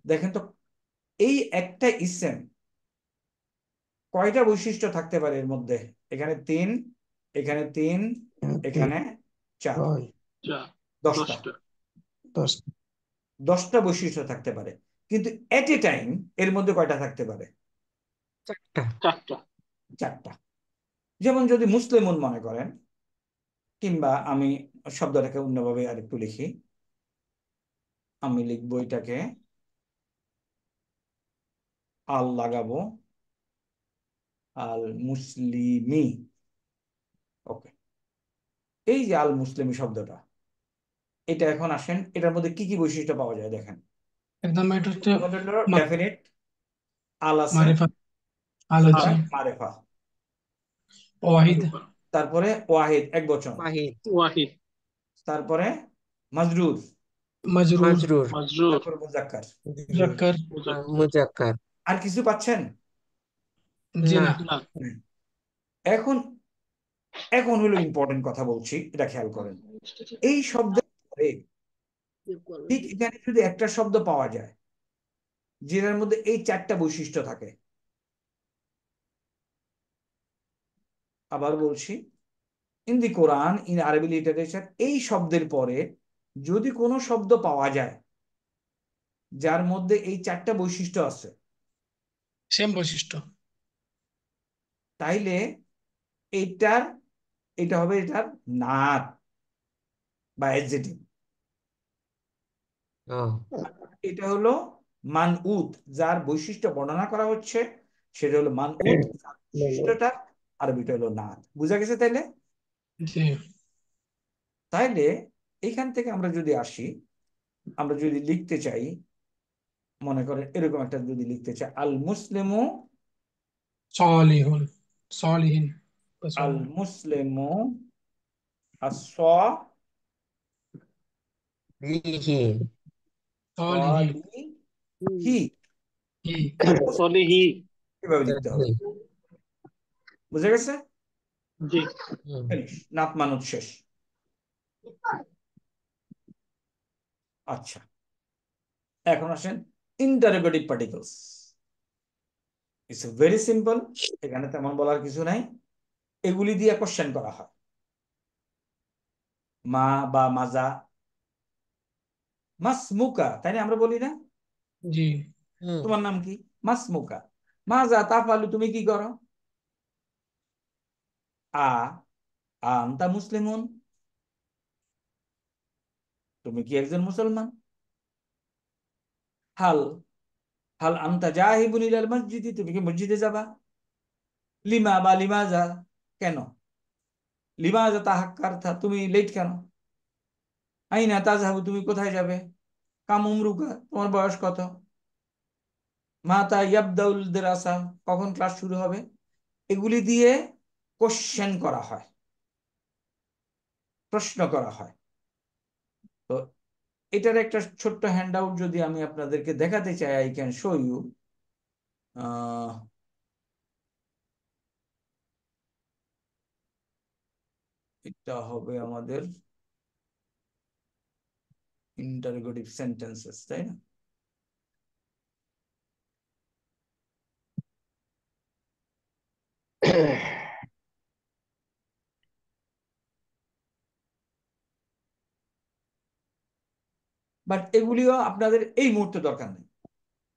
দেখেন তো, এই একটা ইসেম কয়টা বৈশিষ্ট্য থাকতে পারে এর মধ্যে? এখানে 3, এখানে 3, এখানে 4, ছয় 10টা 10 10টা বৈশিষ্ট্য থাকতে পারে। কিন্তু এট এ টাইম এর মধ্যে কয়টা থাকতে পারে? চারটা। 4টা। যেমন যদি মুসলিমুন মনে করেন, কিংবা আমি শব্দটাকে অন্যভাবে আরেকটু লিখি, আমি লিখবো এটাকে আল লাগাবো, আল মুসলিমি। ওকে, এই যে আল মুসলিমি শব্দটা, এটা এখন আসেন, এটার মধ্যে কি কি বৈশিষ্ট্য পাওয়া যায় দেখেন। একদম এটা হচ্ছে ডেফিনিট, আল আছে, মারিফা আলোচনা মারেফা, ওয়াহিদ তারপরে ওয়াহিদ এক বচন, ওয়াহিদ, তারপরে মাজরুর, মাজরুর মাজরুর, তারপরে মুজাক্কার। মুজাক্কার মুজাক্কার। আর কিছু পাচ্ছেন? জি না। না এখন এখন হলো ইম্পর্টেন্ট কথা বলছি, এটা খেয়াল করেন। এই শব্দের পরে ঠিক এখানে যদি একটা শব্দ পাওয়া যায় যেটার মধ্যে এই 4টা বৈশিষ্ট্য থাকে, আবার বলছি, ইন দি কোরআন, ইন আরবি লিটারেচার, এই শব্দের পরে যদি কোনো শব্দ পাওয়া যায় যার মধ্যে এই 4টা বৈশিষ্ট্য আছে, সেম বৈশিষ্ট্য, তাইলে এইটার এটা হবে এটার নাত বা অ্যাডজেক্টিভ। এটা হলো মানউত, যার বৈশিষ্ট্য বর্ণনা করা হচ্ছে সেটা হলো মানউত, যার বৈশিষ্ট্যটা আরবিটা হলো নাত। বুঝা গেছে তাইলে? জি তাইলে এখান থেকে আমরা যদি আসি, আমরা যদি লিখতে চাই, মনে করেন এরকম একটা যদি লিখতে চাই, আল মুসলিমু সালিহুন সালিহিন আল মুসলিমু as-salihi লিহি সালিহি হি সলিহি এভাবে লিখতে হবে। বুঝা গেছে? জি ফিনিশ, নাত মানত শেষ। আচ্ছা, এখন আসেন interrogative particles. It's very simple, এখানে তেমন বলার কিছু নাই। এগুলি দিয়ে কোশ্চেন করা হয়। মা বা মাজা, মাসমুকা, তাই না? আমরা বলি না জি তোমার নাম কি? মাসমুকা। মাজা তাফালু, তুমি কি করো? আ আনতা মুসলিমুন, তুমি কি একজন মুসলমান? হাল হাল আনতা জাহিবুন ইলাল মসজিদি, তুমি কি মসজিদে যাবা? লিমা বা লিমাজা, কেন? লিমাজা তাহাক্কারতা, তুমি লেট কেন? আইনা তাজহাবু, তুমি কোথায় যাবে? কাম উমরুকা, তোমার বয়স কত? মাতা ইয়াবদাউল দেরাসা, কখন ক্লাস শুরু হবে? এগুলি দিয়ে কোশ্চেন করা হয়, প্রশ্ন করা হয়। তো এটার একটা ছোট্ট হ্যান্ড আউট যদি আমি আপনাদেরকে দেখাতে চাই, আই ক্যান শো ইউ। এটা হবে আমাদের ইন্টারোগেটিভ সেন্টেন্সেস, তাই না? বাট এগুলিও আপনাদের এই মুহূর্তে দরকার নেই,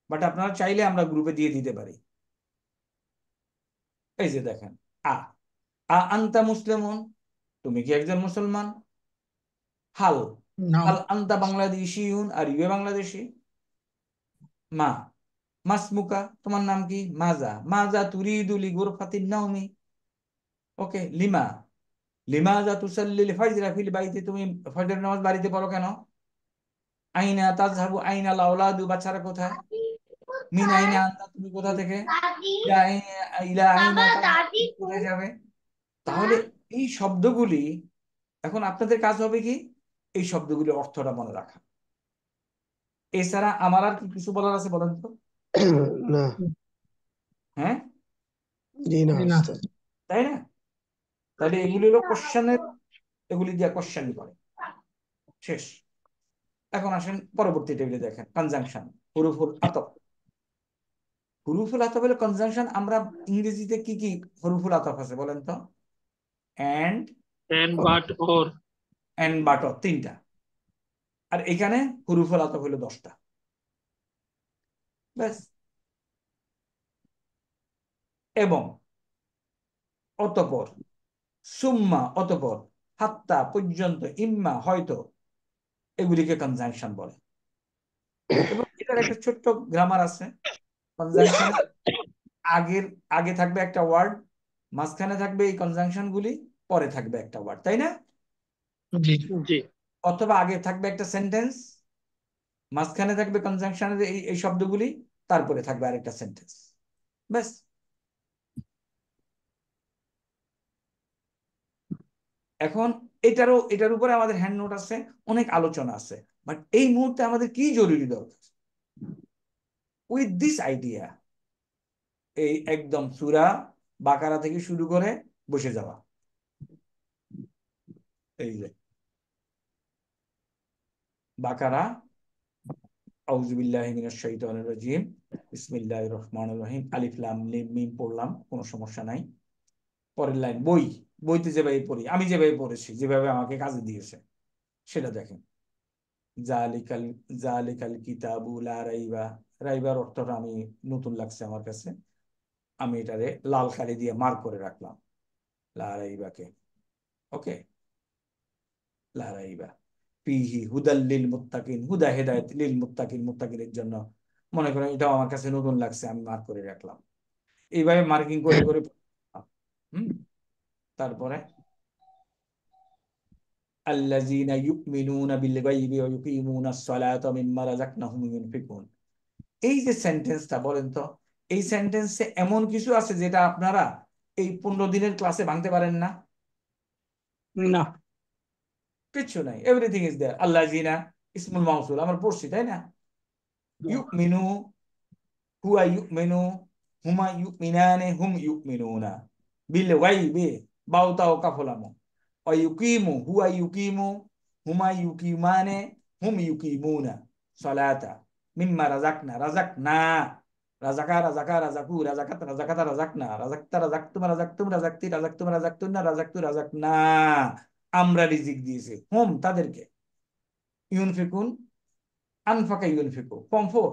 বাট আপনারা চাইলে আমরা গ্রুপে দিয়ে দিতে পারি। এই যে দেখেন, আ আ আনতা মুসলিমুন, তুমি কি একজন মুসলমান? হাল নাম হাল আনতা বাংলাদেশিউন, আর ইউ বাংলাদেশি? মা মাসমুকা, তোমার নাম কি? মাজা মাজা তুরিদু লিগুরফাতিন নাওমি। ওকে, লিমা লিমাজা তুসাল্লিল ফাজরা ফিল বাইতি, তুমি ফজরের নামাজ বাড়িতে পড়ো কেন? আইনা তাজহাবু আইনা লাউলাদু, বাচ্চারা কোথায়? মিন আইনা আনতা, তুমি কোথা থেকে? ইলা ইলা আইনা তাজহাবু, তুমি কোথায় যাবে? তাহলে এই শব্দগুলি, এখন আপনাদের কাজ হবে কি এই শব্দগুলি অর্থটা মনে রাখা। এছাড়া আমার আর কি কিছু বলার আছে বলেন তো? না, হ্যাঁ, জি না জি না উস্তাদ। তাই না? তাহলে এগুলি হলো কোশ্চেনের, এগুলি দিয়ে কোশ্চেন করে শেষ। এখন আসেন পরবর্তী টেবিলে দেখেন, কনজাংশন, হুরুফুল আতফ। হুরুফুল আতফ হলো কনজাংশন। আমরা ইংরেজিতে কি কি হুরুফুল আতফ আছে বলেন তো? And, but or and but, তিনটা। আর এখানে হুরুফুল আতফ হলো 10টা। ব্যাস। এবং অতঃপর, সুম্মা অতঃপর, হাত্তা পর্যন্ত, ইম্মা হয়তো, এগুলিকে কনজাংশন বলে। এবং এটার একটা ছোট্ট গ্রামার আছে। কনজাংশনের আগের আগে থাকবে একটা ওয়ার্ড, মাঝখানে থাকবে এই কনজাংশন গুলি, পরে থাকবে একটা ওয়ার্ড, তাই না? জি জি অথবা আগে থাকবে একটা সেন্টেন্স, মাঝখানে থাকবে কনজাংশনের এই এই শব্দগুলি, তারপরে থাকবে আরেকটা সেন্টেন্স। ব্যাস। এখন এটার উপরে আমাদের হ্যান্ড নোট আছে, অনেক আলোচনা আছে, বাট এই মুহূর্তে আমাদের কি জরুরি দরকার? উইথ দিস আইডিয়া এই একদম সূরা বাকারা থেকে শুরু করে বসে যাওয়া। এই যে বাকারা, আউযু বিল্লাহি মিনাশ শাইতানির রাজিম, বিসমিল্লাহির রহমানির রহিম, আলিফ লাম মিম পড়লাম, কোনো সমস্যা নাই। পরের লাইন, বইতে যেভাবে পড়ি, আমি যেভাবে পড়েছি, যেভাবে আমাকে কাজে দিয়েছে সেটা দেখেন। জালিকাল জালিকাল কিতাবু লা রাইবা, রাইবার অর্থটা আমি নতুন লাগছে আমার কাছে। আমি এটারে লাল কালি দিয়ে মার্ক করে রাখলাম, লা রাইবাকে। ওকে, লা রাইবা ফিহি হুদাল লিল মুত্তাকিন, হুদা হেদায়েত লিল মুত্তাকিন, মুত্তাকিনের জন্য। মনে করেন এটাও আমার কাছে নতুন লাগছে, আমি মার্ক করে রাখলাম। এইভাবে মার্কিং করে করে তারপরে আল্লাযীনা ইউমিনুনা বিল গায়বি ওয়া ইউকিমুনাস সালাতা মিম্মা রাযাকনাহুম ইউনফিকুন। এই যে সেন্টেন্সটা, বলেন তো এই সেন্টেন্সে এমন কিছু আছে যেটা আপনারা এই 15 দিনের ক্লাসে ভাঙতে পারেন না? না। কিচ্ছু নাই, এভরিথিং ইজ দেয়ার। আল্লাযীনা ইসমুল মাউসুল, আমরা পড়ছি তাই না? ইউমিনু, হুয়া ইউমিনু, হুমা ইউমিনানে, হুম ইউমিনুনা বিল গায়বি, বাও তাও কাফলামু। ওয়াইউকিমু, হুয়া ইউকিমু, হুমা ইউকিমানে, হুম ইউকিমুনা সালাতা মিম্মা রাযাকনা, রাযাকনা, রাযাকা রাযাকা রাযাকু, রাযাকাত রাযাকাতা রাযাকনা, রাযাকতা রাযাকতুম, রাযাকতুম রাযাকতি, রাযাকতুম রাযাকতুন্না, রাযাকতু রাযাকনা। আমরা রিজিক দিয়েছি হুম তাদেরকে, ইউনফিকুন, আনফাকা ইউনফিকু, ফর্ম 4।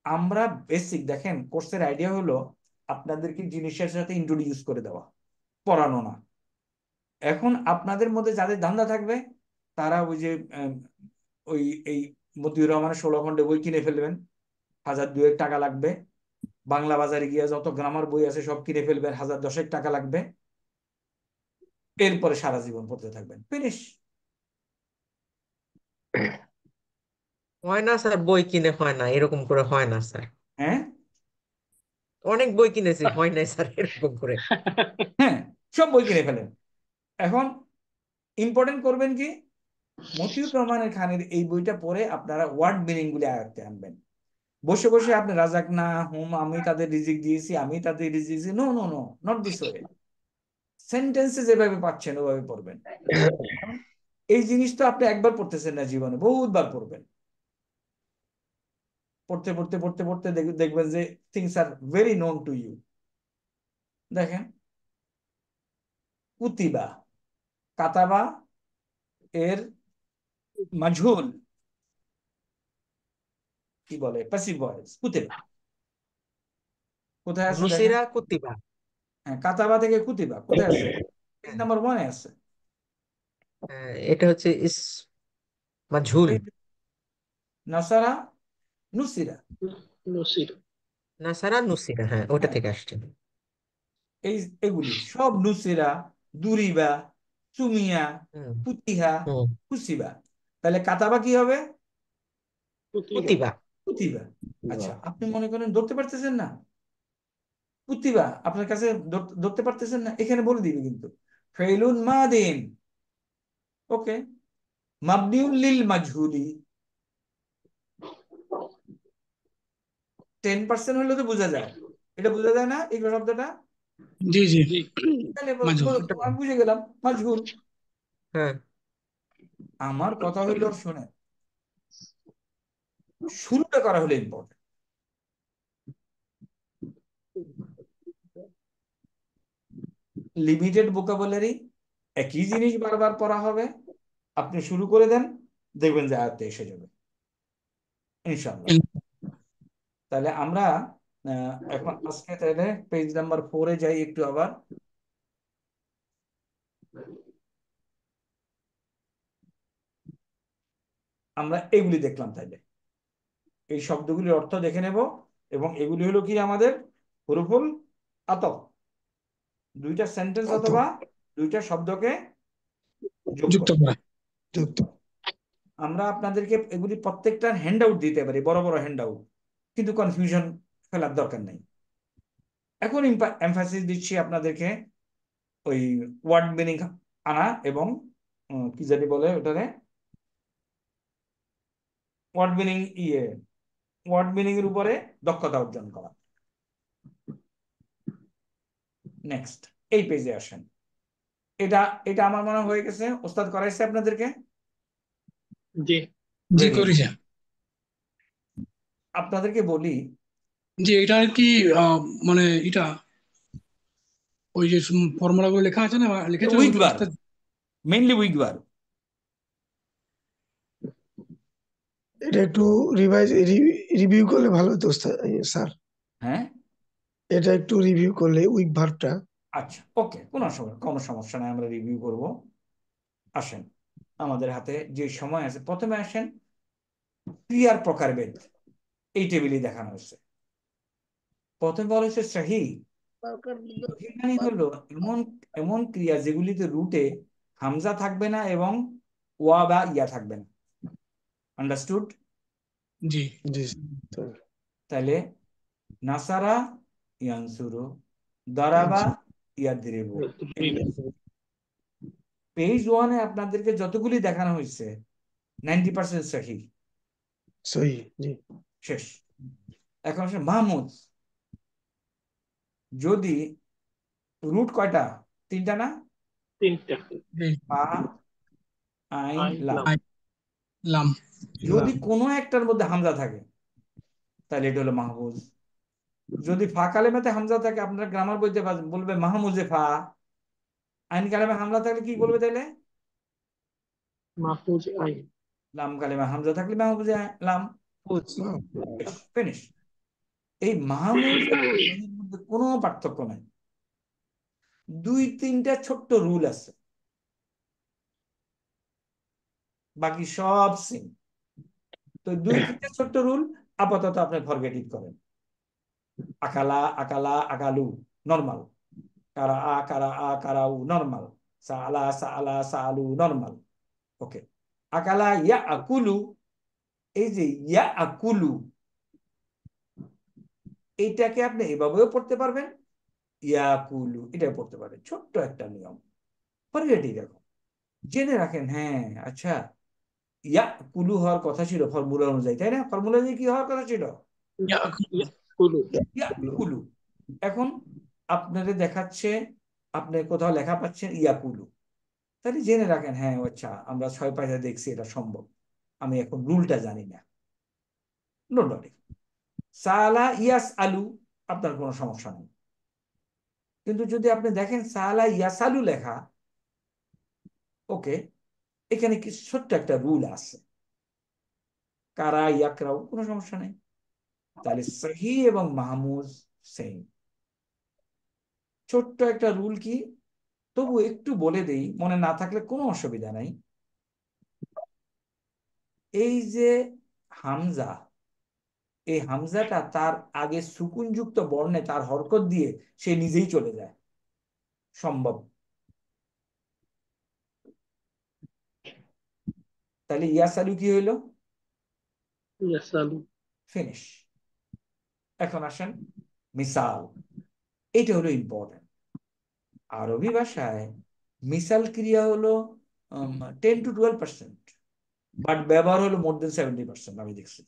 আমরা বেসিক দেখেন, কোর্সের আইডিয়া হলো আপনাদেরকে জিনিসের সাথে ইন্ট্রোডিউস করে দেওয়া, পড়ানো না। এখন আপনাদের মধ্যে যাদের ধান্দা থাকবে তারা ওই যে ওই এই মতিউর রহমানের 16 খণ্ডে বই কিনে ফেলবেন, 1000-2000 টাকা লাগবে। বাংলা বাজারে গিয়ে যত গ্রামার বই আছে সব কিনে ফেলবেন, 1000-10 টাকা লাগবে। এরপরে সারা জীবন পড়তে থাকবেন, ফিনিশ। হয় না স্যার, বই কিনে হয় না, এরকম করে হয় না স্যার। হ্যাঁ অনেক বই কিনেছি, হয় নাই স্যার এরকম করে। হ্যাঁ, সব বই কিনে ফেলেন। এখন ইম্পর্টেন্ট করবেন কি, মতিউর রহমানের খানের এই বইটা পড়ে আপনারা ওয়ার্ড মিনিং গুলি আয়ত্তে আনবেন। বসে বসে আপনি রাজাক না হুম, আমি তাদের রিজিক দিয়েছি, আমি তাদের রিজিক দিয়েছি, no no no, not this way. সেন্টেন্সে যেভাবে পাচ্ছেন ওভাবে পড়বেন। এই জিনিস তো আপনি একবার পড়তেছেন না, জীবনে বহুতবার পড়বেন। পড়তে পড়তে পড়তে পড়তে দেখবেন যে things are very known to you. দেখেন, কুতিবা, কাতাবা এর মাজহুল কি বলে, প্যাসিভ ভয়েস, কুতিবা। কোথায় আছে দেখেন? নুসিরা কুতিবা। হ্যাঁ, কাতাবা থেকে কুতিবা কোথায় আছে? পেজ নাম্বার 1 আছে। এটা হচ্ছে মাজহুল। এই নাসারা, নুসিরা। নসির। নাসারা নুসিরা, হ্যাঁ ওটা হ্যাঁ, থেকে আসছে। এই এগুলি সব নুসিরা, দুরিবা, চুমিয়া, হুম ফুতিহা, হুম। কুসিবা। তাহলে কাতাবা কি হবে? প্রতিভা। কুতিবা। কুতিবা। আচ্ছা, আপনি মনে করেন ধরতে পারতেছেন না, কুতিবা আপনার কাছে ধরতে পারতেছেন না, এখানে বলে দিবে কিন্তু ফেলুন মাদিন। ওকে, মাবনিউল লিল মাজহুলি। 10% হলে তো বোঝা যায়, এটা বোঝা যায় না এই শব্দটা? জি জি। জি। তাহলে মাজহুল। আমি বুঝে গেলাম মাজহুল। হ্যাঁ। আমার কথা হইলো শুনে, শুরুটা করা হলো ইম্পর্টেন্ট। লিমিটেড ভোকাবুলারি, একই জিনিস বারবার পড়া হবে, আপনি শুরু করে দেন, দেখবেন যে আয়ত্তে এসে যাবে ইনশাআল্লাহ। তাহলে আমরা এখন আজকে তাহলে পেজ নাম্বার 4-এ যাই একটু আবার। আমরা এগুলি দেখলাম, তাইলে এই শব্দগুলির অর্থ দেখে নেব, এবং এগুলি হলো কি আমাদের হুরুফুল আতফ, দুইটা সেন্টেন্স অথবা দুইটা শব্দকে যোগ যুক্ত করে। করা। যুক্ত। আমরা আপনাদেরকে এগুলি প্রত্যেকটার হ্যান্ড আউট দিতে পারি, বড় বড় হ্যান্ড আউট, কিন্তু কনফিউশন ফেলার দরকার নেই। এখন এমফাসিস দিচ্ছি আপনাদেরকে ওই ওয়ার্ড মিনিং আনা, এবং কি জানি বলে ওটারে, ওয়ার্ড মিনিং ওয়ার্ড মিনিং এর উপরে দক্ষতা অর্জন করা। নেক্সট, এই পেজে আসেন। এটা এটা আমার মনে হয়ে গেছে, ওস্তাদ করাইছে আপনাদেরকে। জি। জি Very good. করেছে। আপনাদেরকে বলি, জি, এটা আর কি মানে এটা ওই যে ফর্মুলা গুলো লেখা আছে না, লিখেছে উইক ওগুলো বার, আস্তে। মেইনলি উইক বার। এটা একটু রিভিউ করলে ভালো হতো স্যার। হ্যাঁ, এটা একটু রিভিউ করলে উইক ভার্বটা। আচ্ছা, ওকে, কোনো সমস্যা নাই, আমরা রিভিউ করব। আসেন, আমাদের হাতে যে সময় আছে, প্রথমে আসেন ক্রিয়ার প্রকারভেদ, এই টেবিলে দেখানো হয়েছে। প্রথমে বলা হয়েছে সহি। সহি মানে হলো এমন এমন ক্রিয়া যেগুলিতে রুটে হামজা থাকবে না এবং ওয়া বা ইয়া থাকবে না। আন্ডারস্টুড? জি জি তাহলে নাসারা ইয়ানসুরু, দারাবা ইয়াদরিবু। পেজ ওয়ানে আপনাদেরকে যতগুলি দেখানো হয়েছে 90% সহি, সহি। জি শেষ। এখন আসলে মাহমুদ, যদি রুট কয়টা? তিনটা না? তিনটা। জি ফা, আইন, আইন, লাম। লাম। লাম যদি কোনো একটার মধ্যে হামজা থাকে তাহলে এটা হলো মাহফুজ। যদি ফা কালেমাতে হামজা থাকে, আপনার গ্রামার বইতে বলবে মাহমুজে ফা। আইন কালেমে হামলা থাকলে কি বলবে তাইলে? মাহফুজ আইন। লাম কালেমে হামজা থাকলে মাহমুজে লাম। ফিনিশ। এই মাহমুজ আর সহির মধ্যে কোনো পার্থক্য নাই। দুই তিনটা ছোট্ট রুল আছে, বাকি সব সেম। তো দুই তিনটা ছোট্ট রুল আপাতত আপনি ফরগেট ইট করেন। আকালা আকালা আকালু নরমাল, কারা আ কারাউ নরমাল, সাআলা সাআলু নরমাল। ওকে, আকালা ইয়া আকুলু, এই যে ইয়া আকুলু, এইটাকে আপনি এভাবেও পড়তে পারবেন, ইয়াকুলু এটাও পড়তে পারবেন। ছোট্ট একটা নিয়ম, ফরগেট ইট। জেনে রাখেন, হ্যাঁ আচ্ছা, ইয়াকুলু হওয়ার কথা ছিল ফর্মুলা অনুযায়ী, তাই না? ফর্মুলা অনুযায়ী কি হওয়ার কথা ছিল? কুলু। ইয়াকুলু। এখন আপনাদের দেখাচ্ছে, আপনি কোথাও লেখা পাচ্ছেন ইয়াকুলু, তাহলে জেনে রাখেন, হ্যাঁ আচ্ছা, আমরা 6 পাঁচে দেখছি এটা সম্ভব, আমি এখন রুলটা জানি না। Don't worry. সালা ইয়াস আলু, আপনার কোনো সমস্যা নেই। কিন্তু যদি আপনি দেখেন সালা ইয়াস আলু লেখা, ওকে, এখানে কি ছোট্ট একটা রুল আছে, কারা ইয়াকরাও, কোনো সমস্যা নেই। তাহলে সহি এবং মাহমুজ সেম। ছোট্ট একটা রুল কি, তবু একটু বলে দেই, মনে না থাকলে কোনো অসুবিধা নাই। এই যে হামজা, এই হামজাটা তার আগে সুকুনযুক্ত বর্ণে তার হরকত দিয়ে সে নিজেই চলে যায়, সম্ভব। তাহলে ইয়াসালু কি হইলো? ইয়াসালু। ফিনিশ। এখন আসেন মিসাল, এটা হলো ইম্পর্টেন্ট। আরবি ভাষায় মিসাল ক্রিয়া হলো 10 to 12%, বাট ব্যবহার হলো মোর দেন 70%। আমি দেখছি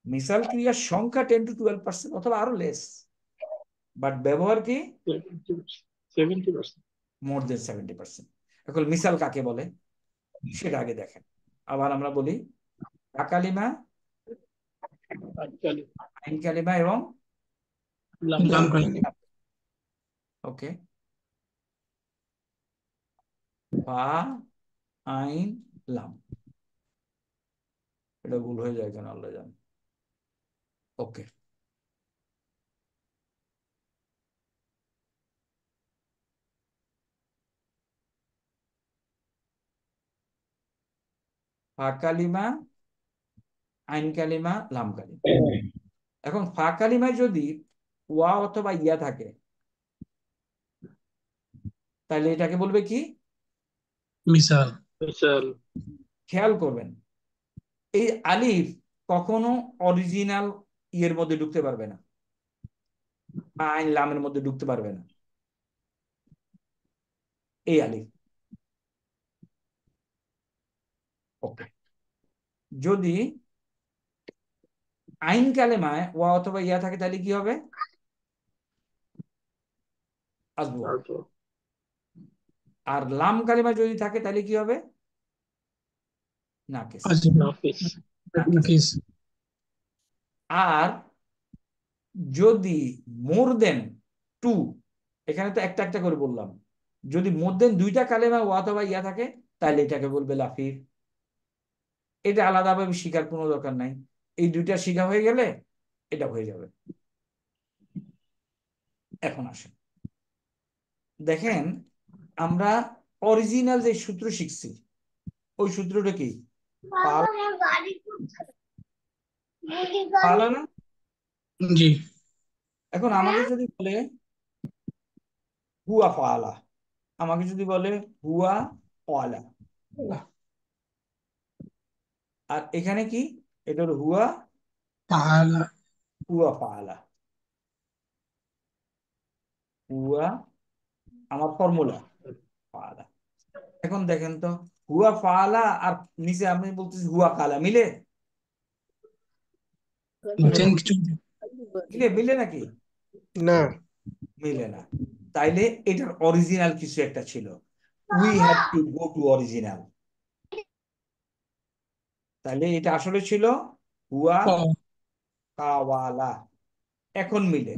মিসাল ক্রিয়ার সংখ্যা 10 to 12% অথবা আরো লেস, বাট ব্যবহার কি 70%। মোর দেন 70%। এখন মিসাল কাকে বলে সেটা আগে দেখেন। আবার আমরা বলি কাকালিমা, আইন কালিমা এবং লাম। লাম ওকে, ফা, আইন, লাম। এটা ভুল হয়ে যায় কেন আল্লাহ জানে। ওকে, ফা কালিমা, আইন কালিমা, লাম কালিমা। এখন ফা কালিমায় যদি ওয়া অথবা ইয়া থাকে তাহলে এটাকে বলবে কি? মিসাল মিসাল। খেয়াল করবেন, এই আলিফ কখনো অরিজিনাল ইয়ের মধ্যে ঢুকতে পারবে না, আইন লামের মধ্যে ঢুকতে পারবে না। এই আলিফ, ওকে। যদি আইন কালেমায় ওয়া অথবা ইয়া থাকে তাহলে কি হবে? আসবো। তারপর আর লাম কালেমায় যদি থাকে তাহলে কি হবে? নাকিস। নাফিস। নাকিস আর যদি মোর দেন 2, এখানে তো একটা একটা করে বললাম, যদি মোর দেন 2টা কালেমা ওয়া অথবা ইয়া থাকে তাহলে এটাকে বলবে লাফির। এটা আলাদাভাবে শিখার কোনো দরকার নাই। এই দুইটা শিখা হয়ে গেলে এটা হয়ে যাবে। এখন আসেন দেখেন, আমরা অরিজিনাল যে সূত্র শিখছি ওই সূত্রটা কি? পালা না? জি। এখন আমাকে যদি বলে হুয়া ফালা, আমাকে যদি বলে হুয়া ওয়ালা, আর এখানে কি? এটা হলো হুয়া তাআলা। হুয়া ফালা। হুয়া আমার ফর্মুলা ফালা। এখন দেখেন তো, হুয়া ফালা আর নিচে আমি বলতেছি হুয়া কালা, মিলে নতুন কিছু মিলে মিলে নাকি? না। মিলে না। তাইলে এটার অরিজিনাল কিছু একটা ছিল। We have to go to original. তাহলে এটা আসলে ছিল হুয়া কাওয়ালা। এখন মিলে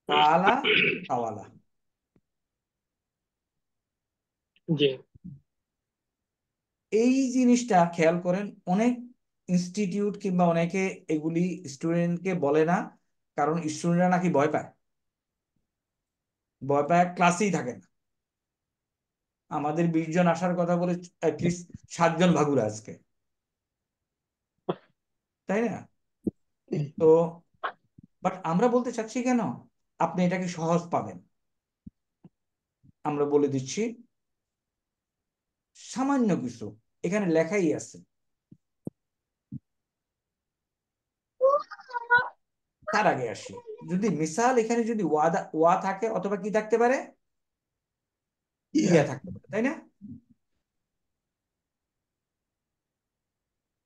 কালা কাওয়ালা। জি। এই জিনিসটা খেয়াল করেন, অনেক ইনস্টিটিউট কিংবা অনেকে এগুলি স্টুডেন্টকে বলে না, কারণ স্টুডেন্টরা নাকি ভয় পায়, ভয় পায় ক্লাসেই থাকে না। আমাদের 20 জন আসার কথা বলে অ্যাটলিস্ট 7 জন ভাগুরা আজকে, তাই না? তো বাট আমরা বলতে চাচ্ছি কেন আপনি এটাকে সহজ পাবেন, আমরা বলে দিচ্ছি সামান্য কিছু এখানে লেখাই আছে। তার আগে আসি, যদি মিসাল এখানে যদি ওয়া থাকে অথবা কি থাকতে পারে, ইয়া থাকতে পারে, তাই না?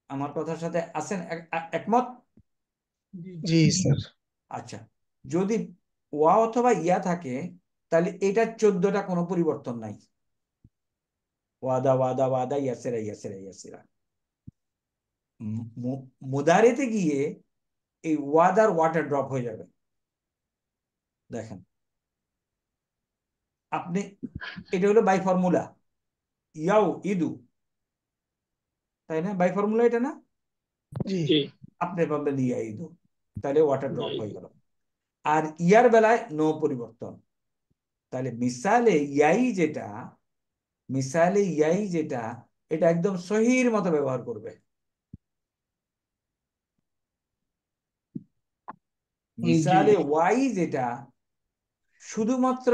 আমার কথার সাথে আছেন একমত? জি স্যার। আচ্ছা, যদি ওয়া অথবা ইয়া থাকে তাহলে এটা 14টা কোনো পরিবর্তন নাই। ওয়াদা ওয়াদা ওয়াদা, ইয়াসেরা ইয়াসেরা ইয়াসেরা। মুদারেতে গিয়ে এই ওয়াদার ওয়াটার ড্রপ হয়ে যাবে। দেখেন আপনি, এটা হলো বাই ফর্মুলা, ইয়াও ইদু, তাই না? বাই ফর্মুলা এটা না? জি। জি। আপনি পাবেন ইয়া ইদু, তাহলে ওয়াটার ড্রপ হয়ে গেল। আর ইয়ার বেলায় নো পরিবর্তন। তাহলে মিসালে ইয়াই যেটা এটা একদম সহির মতো ব্যবহার করবে। জি মিসালে ওয়াই যেটা শুধুমাত্র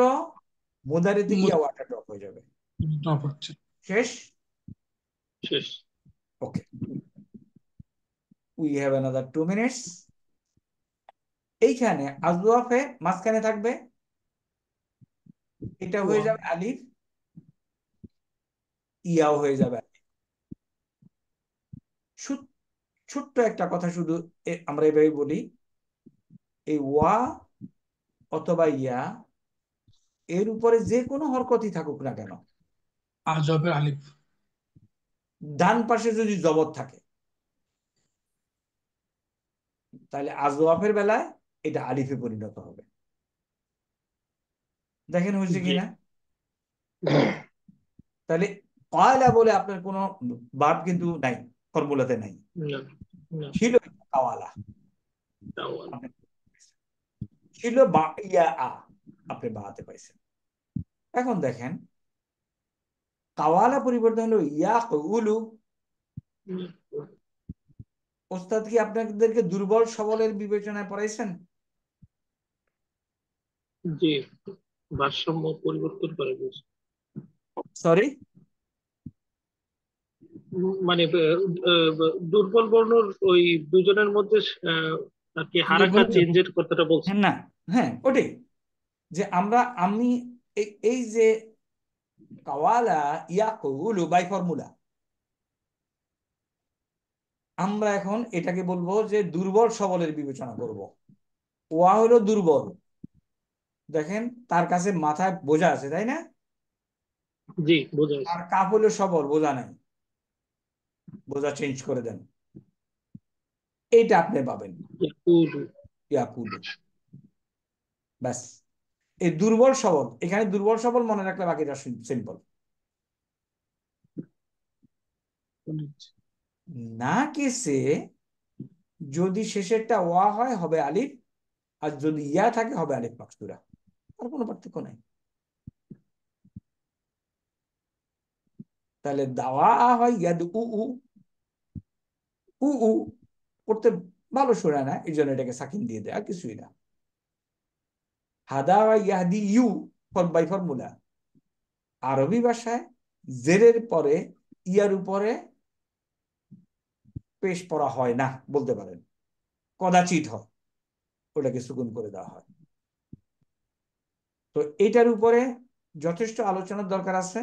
মুদারিতে গিয়ে ওয়াটার ড্রপ হয়ে যাবে। ড্রপ হচ্ছে। শেষ? শেষ। ওকে, উই হ্যাভ অ্যানাদার 2 মিনিটস। এইখানে আজওয়াফে মাঝখানে থাকবে, এটা হয়ে যাবে আলিফ, ইয়াও হয়ে যাবে আলিফ। ছোট্ট একটা কথা শুধু আমরা এভাবে বলি, এই ওয়া অথবা ইয়া এর উপরে যে কোনো হরকতই থাকুক না কেন, আজবের আলিফ। ডান পাশে যদি জবর থাকে তাহলে আজওয়াফের বেলায় এটা আলিফে পরিণত হবে। দেখেন হয়েছে জি। কিনা? তাহলে কয়লা বলে আপনার কোনো ভার্ব কিন্তু নাই, ফর্মুলাতে নাই। না না। ছিল কাওয়ালা, তাওয়াল। ছিল বা ইয়া আ, আপনি বাতে পাইছেন। এখন দেখেন কাওয়ালা পরিবর্তন হলো ইয়া কউলু। ওস্তাদ কি আপনাদেরকে দুর্বল সবলের বিবেচনায় পড়াইছেন? জি। ভারসাম্য পরিবর্তন করে বুঝি। সরি, মানে দুর্বল বর্ণর ওই দুজনের মধ্যে আর কি হারাকা চেঞ্জের কথাটা বলছি। না, হ্যাঁ ওটাই, যে আমি এই যে কাওয়ালা ইয়া কউলু বাই ফর্মুলা, আমরা এখন এটাকে বলবো যে দুর্বল সবলের বিবেচনা করব। ওয়া হলো দুর্বল, দেখেন তার কাছে মাথায় বোঝা আছে, তাই না? জি, বোঝা গেছে। আর কাফ হলো সবল, বোঝা নাই, বোঝা চেঞ্জ করে দেন, এইটা আপনি পাবেন ইয়াকুলু। ইয়াকুলু। ব্যাস, এই দুর্বল সবল, এখানে দুর্বল সবল মনে রাখলে বাকিটা সিম্পল। না কেসে যদি শেষেরটা ওয়া হয় হবে আলিফ, আর যদি ইয়া থাকে হবে আলিফ মাকসুরা। আর কোনো পার্থক্য নাই। তাহলে দাওয়া হয় ইয়াদ উ উ উ উ পড়তে ভালো শোনা না, এই জন্য এটাকে সাকিন দিয়ে দেয়, আর কিছুই না। হাদা ইয়াহদি ইউ বাই ফর্মুলা। আরবি ভাষায় জেরের পরে ইয়ার উপরে পেশ পড়া হয় না বলতে পারেন, কদাচিৎ হয়, ওটাকে সুকুন করে দেওয়া হয়। তো এটার উপরে যথেষ্ট আলোচনার দরকার আছে।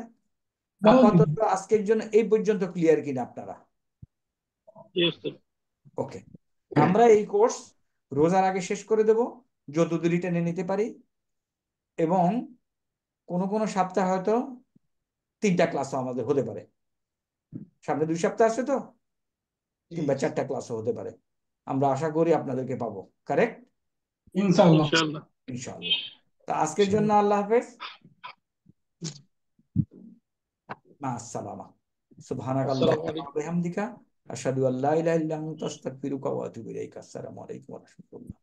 আপাতত আজকের জন্য এই পর্যন্ত ক্লিয়ার কিনা আপনারা? Yes, sir. ওকে, আমরা এই কোর্স রোজার আগে শেষ করে দেব যতদূর টেনে নিতে পারি, এবং কোনো কোনো সপ্তাহ হয়তো 3টা ক্লাসও আমাদের হতে পারে। সামনে 2 সপ্তাহ আছে তো, কিংবা 4টা ক্লাসও হতে পারে। আমরা আশা করি আপনাদেরকে পাবো, কারেক্ট? ইনশাআল্লাহ। ইনশাআল্লাহ। ইনশাআল্লাহ। তা আজকের জন্য আল্লাহ হাফেজ, মা আসসালামা। সুবহানাকাল্লাহুম্মা ওয়া বিহামদিকা আশহাদু আল্লা ইলাহা ইল্লা আনতা আস্তাগফিরুকা ওয়া আতুবু ইলাইক। আসসালামু আলাইকুম ওয়া রাহমাতুল্লাহ।